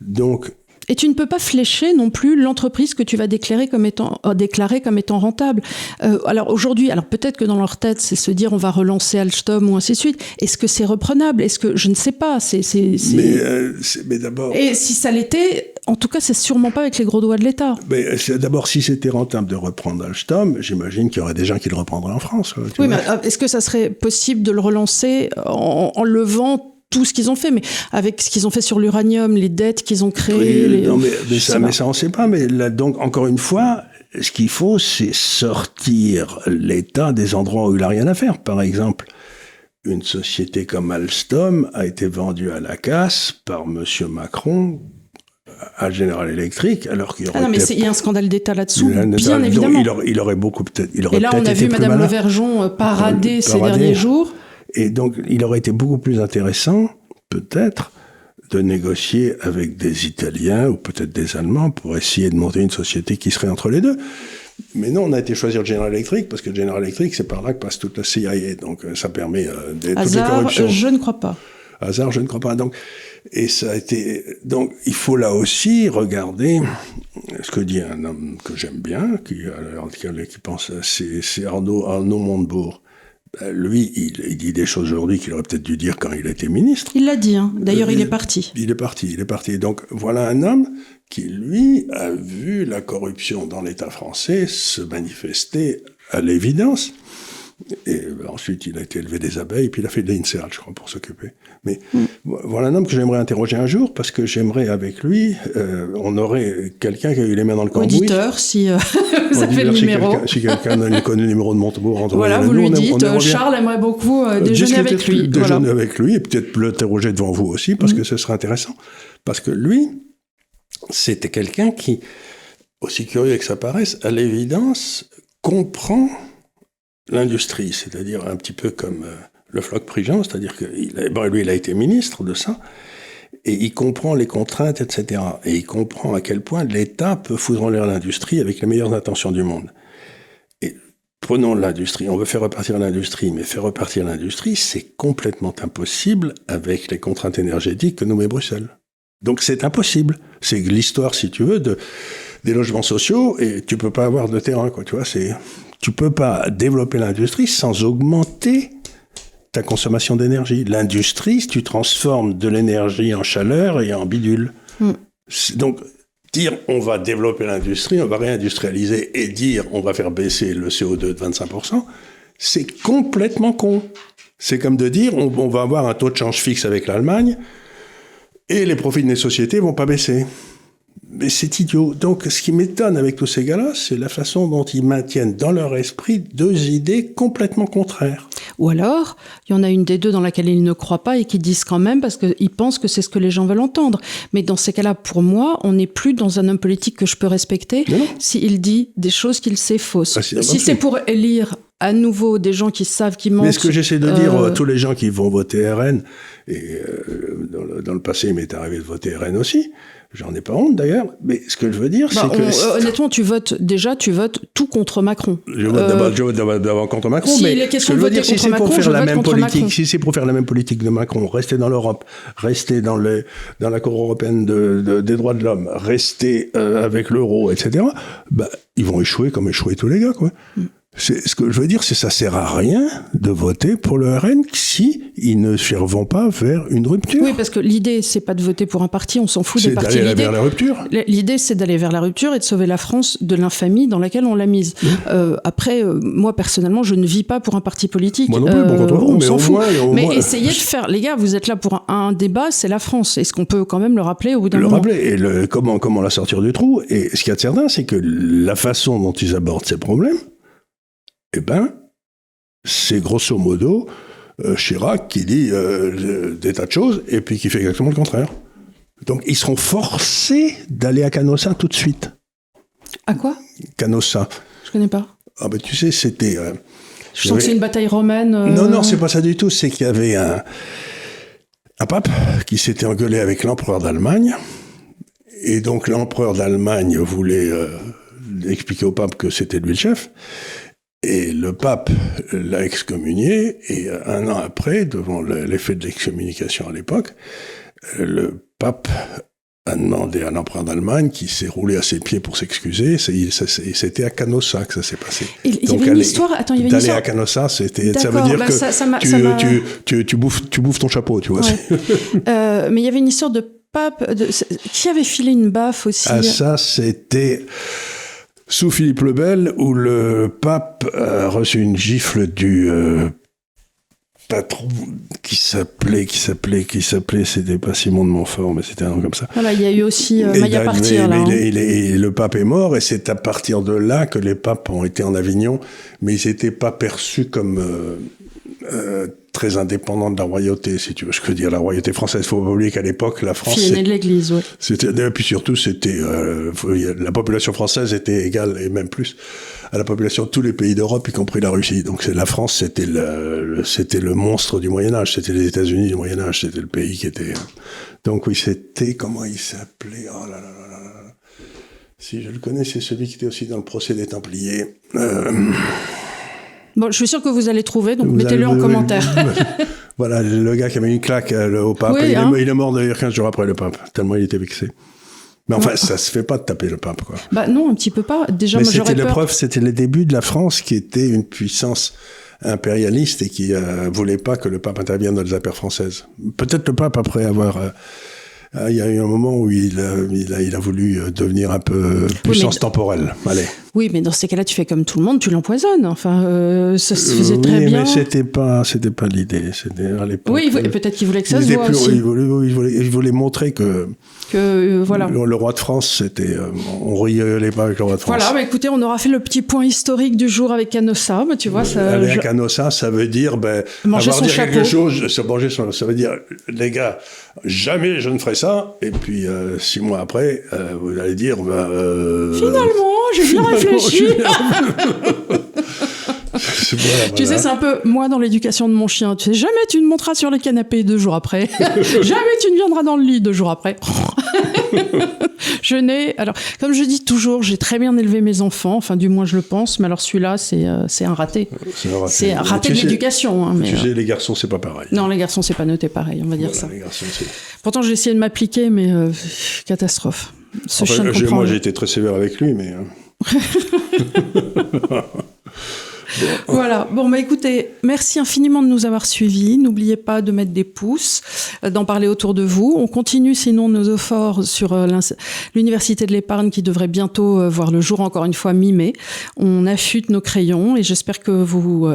Donc, et tu ne peux pas flécher non plus l'entreprise que tu vas déclarer comme étant rentable. Alors aujourd'hui, peut-être que dans leur tête, c'est se dire on va relancer Alstom ou ainsi de suite. Est-ce que c'est reprenable ? Est-ce que je ne sais pas. Mais d'abord. Et si ça l'était, en tout cas, c'est sûrement pas avec les gros doigts de l'État. Mais d'abord, si c'était rentable de reprendre Alstom, j'imagine qu'il y aurait des gens qui le reprendraient en France. Oui, mais est-ce que ça serait possible de le relancer en levant tout ce qu'ils ont fait, mais avec ce qu'ils ont fait sur l'uranium, les dettes qu'ils ont créées... Mais ça, on ne sait pas. Mais là, donc, encore une fois, ce qu'il faut, c'est sortir l'État des endroits où il n'a rien à faire. Par exemple, une société comme Alstom a été vendue à la casse par M. Macron à General Electric, alors qu'il y aurait... il y a un scandale d'État là-dessous, bien évidemment. Il aurait beaucoup peut-être... Et là, on a vu Mme Levergeon parader ces derniers jours. Et donc, il aurait été beaucoup plus intéressant, peut-être, de négocier avec des Italiens ou peut-être des Allemands pour essayer de monter une société qui serait entre les deux. Mais non, on a été choisir General Electric parce que General Electric, c'est par là que passe toute la CIA. Donc, ça permet toutes les corruptions. Je ne crois pas. Hasard, je ne crois pas. Donc, il faut là aussi regarder ce que dit un homme que j'aime bien, qui pense, c'est Arnaud Montebourg. Lui, il dit des choses aujourd'hui qu'il aurait peut-être dû dire quand il était ministre. Il l'a dit, hein. D'ailleurs, il est parti. Il est parti. Donc, voilà un homme qui, lui, a vu la corruption dans l'État français se manifester à l'évidence. Et ensuite, il a été élevé des abeilles, puis il a fait de l'INSEAD, je crois, pour s'occuper. Mais voilà un homme que j'aimerais interroger un jour, parce que j'aimerais, avec lui, on aurait quelqu'un qui a eu les mains dans le cambouis. Auditeur, si vous avez le numéro. Si quelqu'un a connu le numéro de Montebourg. Voilà, vous lui dites, Charles aimerait beaucoup déjeuner avec lui. Déjeuner avec lui, et peut-être l'interroger devant vous aussi, parce que ce serait intéressant. Parce que lui, c'était quelqu'un qui, aussi curieux que ça paraisse, à l'évidence, comprend l'industrie, c'est-à-dire un petit peu comme le Floch-Prigent, c'est-à-dire que lui, il a été ministre de ça, et il comprend les contraintes, etc. Et il comprend à quel point l'État peut foutre en l'air l'industrie avec les meilleures intentions du monde. Et prenons l'industrie, on veut faire repartir l'industrie, mais faire repartir l'industrie, c'est complètement impossible avec les contraintes énergétiques que nous met Bruxelles. Donc c'est impossible. C'est l'histoire, si tu veux, des logements sociaux, et tu peux pas avoir de terrain, quoi. Tu vois, tu peux pas développer l'industrie sans augmenter ta consommation d'énergie. L'industrie, tu transformes de l'énergie en chaleur et en bidule. Donc, dire on va développer l'industrie, on va réindustrialiser, et dire on va faire baisser le CO2 de 25%, c'est complètement con. C'est comme de dire, on va avoir un taux de change fixe avec l'Allemagne et les profits des sociétés vont pas baisser. Mais c'est idiot. Donc, ce qui m'étonne avec tous ces gars-là, c'est la façon dont ils maintiennent dans leur esprit deux idées complètement contraires. Ou alors, il y en a une des deux dans laquelle ils ne croient pas et qui disent quand même parce qu'ils pensent que c'est ce que les gens veulent entendre. Mais dans ces cas-là, pour moi, on n'est plus dans un homme politique que je peux respecter s'il dit des choses qu'il sait fausses. Si c'est pour élire à nouveau des gens qui savent qu'ils mentent... Mais ce que j'essaie de dire à tous les gens qui vont voter RN, et dans le passé, il m'est arrivé de voter RN aussi, j'en ai pas honte d'ailleurs, mais ce que je veux dire, c'est que... honnêtement, tu votes tout contre Macron. Je vote d'abord contre Macron, si mais les questions ce que je veux dire, si c'est Macron, pour faire la même politique, Macron. si c'est pour faire la même politique de Macron, rester dans l'Europe, rester dans la Cour européenne des droits de l'homme, rester avec l'euro, etc., ils vont échouer comme échouer tous les gars, quoi. Ce que je veux dire, c'est que ça sert à rien de voter pour le RN si ils ne vont pas vers une rupture. Oui, parce que l'idée, c'est pas de voter pour un parti, on s'en fout des partis. C'est d'aller vers la rupture. L'idée, c'est d'aller vers la rupture et de sauver la France de l'infamie dans laquelle on l'a mise. Après, moi, personnellement, je ne vis pas pour un parti politique. Moi non plus, contre vous, on s'en fout. Mais moins... essayez de faire... Les gars, vous êtes là pour un débat, c'est la France. Est-ce qu'on peut quand même le rappeler au bout d'un moment ? Le rappeler, et comment la sortir du trou. Et ce qu'il y a de certain, c'est que la façon dont ils abordent ces problèmes, c'est grosso modo Chirac qui dit des tas de choses et puis qui fait exactement le contraire. Donc ils seront forcés d'aller à Canossa tout de suite. À quoi ? Canossa. Je connais pas. Ah ben tu sais, c'était... je sens que c'est une bataille romaine. Non, c'est pas ça du tout. C'est qu'il y avait un pape qui s'était engueulé avec l'empereur d'Allemagne. Et donc l'empereur d'Allemagne voulait expliquer au pape que c'était lui le chef. Et le pape l'a excommunié, et un an après, devant l'effet de l'excommunication à l'époque, le pape a demandé à l'empereur d'Allemagne, qui s'est roulé à ses pieds pour s'excuser, c'était à Canossa que ça s'est passé. Il y avait une histoire... Attends, il y avait une histoire... D'aller à Canossa, ça veut dire que tu bouffes ton chapeau, tu vois. Ouais. Mais il y avait une histoire de pape... Qui avait filé une baffe aussi ? Ah, ça, c'était... Sous Philippe le Bel, où le pape a reçu une gifle du patron qui s'appelait, c'était pas Simon de Montfort, mais c'était un nom comme ça. Voilà, il y a eu aussi Maya Partir, là. Le pape est mort, et c'est à partir de là que les papes ont été en Avignon, mais ils n'étaient pas perçus comme très indépendants de la royauté, si tu veux ce que je veux dire, la royauté française. Il faut pas oublier qu'à l'époque, la France... Fille aînée de l'Église, oui. Et puis surtout, la population française était égale, et même plus, à la population de tous les pays d'Europe, y compris la Russie. Donc la France, c'était le monstre du Moyen-Âge, c'était les États-Unis du Moyen-Âge, c'était le pays qui était... Donc oui, c'était... Comment il s'appelait ? Oh là là là là là. Si je le connais, c'est celui qui était aussi dans le procès des Templiers. Bon, je suis sûr que vous allez trouver, donc mettez-le en commentaire. Voilà, le gars qui a mis une claque au pape. Oui, il est mort d'ailleurs 15 jours après le pape, tellement il était vexé. Mais enfin, ça se fait pas de taper le pape, quoi. Non, un petit peu pas. Déjà, mais moi, j'aurais peur. C'était le début de la France qui était une puissance impérialiste et qui voulait pas que le pape intervienne dans les affaires françaises. Peut-être le pape, après avoir... il y a eu un moment où il a voulu devenir un peu puissance temporelle. Allez. Oui, mais dans ces cas-là, tu fais comme tout le monde, tu l'empoisonnes. Enfin, ça se faisait très bien. Oui, mais c'était pas l'idée. C'était à l'époque. Oui, peut-être qu'il voulait que ça se voit aussi. Il voulait montrer que voilà. Le roi de France, on rigolait pas avec le roi de France. Voilà, écoutez, on aura fait le petit point historique du jour avec Canossa. Tu vois, aller à Canossa, ça veut dire manger son chapeau. Quelque chose. Ça veut dire, les gars, jamais je ne ferai ça. Et puis 6 mois après, vous allez dire, finalement, j'ai bien réfléchi. Voilà. Tu sais, c'est un peu moi dans l'éducation de mon chien. Tu sais, jamais tu ne monteras sur le canapé 2 jours après. Jamais tu ne viendras dans le lit 2 jours après. Alors, comme je dis toujours, j'ai très bien élevé mes enfants. Enfin, du moins, je le pense. Mais alors, celui-là, c'est un raté. C'est un raté de l'éducation. Hein, mais, tu sais, les garçons, c'est pas pareil. Non, les garçons, c'est pas noté pareil, on va dire ça. Les garçons, Pourtant, j'ai essayé de m'appliquer, mais catastrophe. Moi, j'ai été très sévère avec lui, mais... Voilà. Bon, écoutez, merci infiniment de nous avoir suivis. N'oubliez pas de mettre des pouces, d'en parler autour de vous. On continue sinon nos efforts sur l'Université de l'épargne qui devrait bientôt voir le jour, encore une fois, mi-mai. On affûte nos crayons et j'espère que vous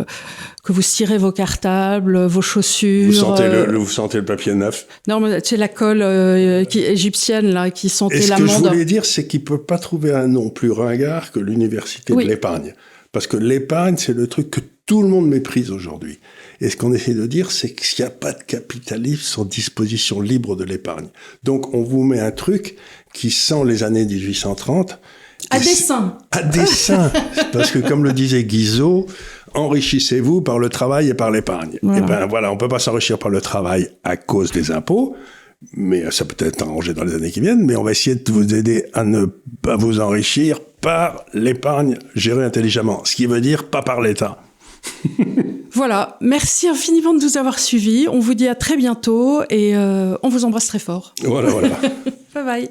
cirez vos cartables, vos chaussures. Vous sentez le papier neuf? Non, mais c'est la colle égyptienne là, qui sentait l'amande. Et ce que je voulais dire, c'est qu'il ne peut pas trouver un nom plus ringard que l'Université de l'épargne. Parce que l'épargne, c'est le truc que tout le monde méprise aujourd'hui. Et ce qu'on essaie de dire, c'est qu'il n'y a pas de capitalisme sans disposition libre de l'épargne. Donc, on vous met un truc qui sent les années 1830. À dessein. À dessein. Parce que, comme le disait Guizot, enrichissez-vous par le travail et par l'épargne. Voilà. Et ben voilà, on peut pas s'enrichir par le travail à cause des impôts, mais ça peut être arrangé dans les années qui viennent, mais on va essayer de vous aider à ne pas vous enrichir par l'épargne gérée intelligemment, ce qui veut dire pas par l'État. Voilà, merci infiniment de nous avoir suivis. On vous dit à très bientôt et on vous embrasse très fort. Voilà. Bye bye.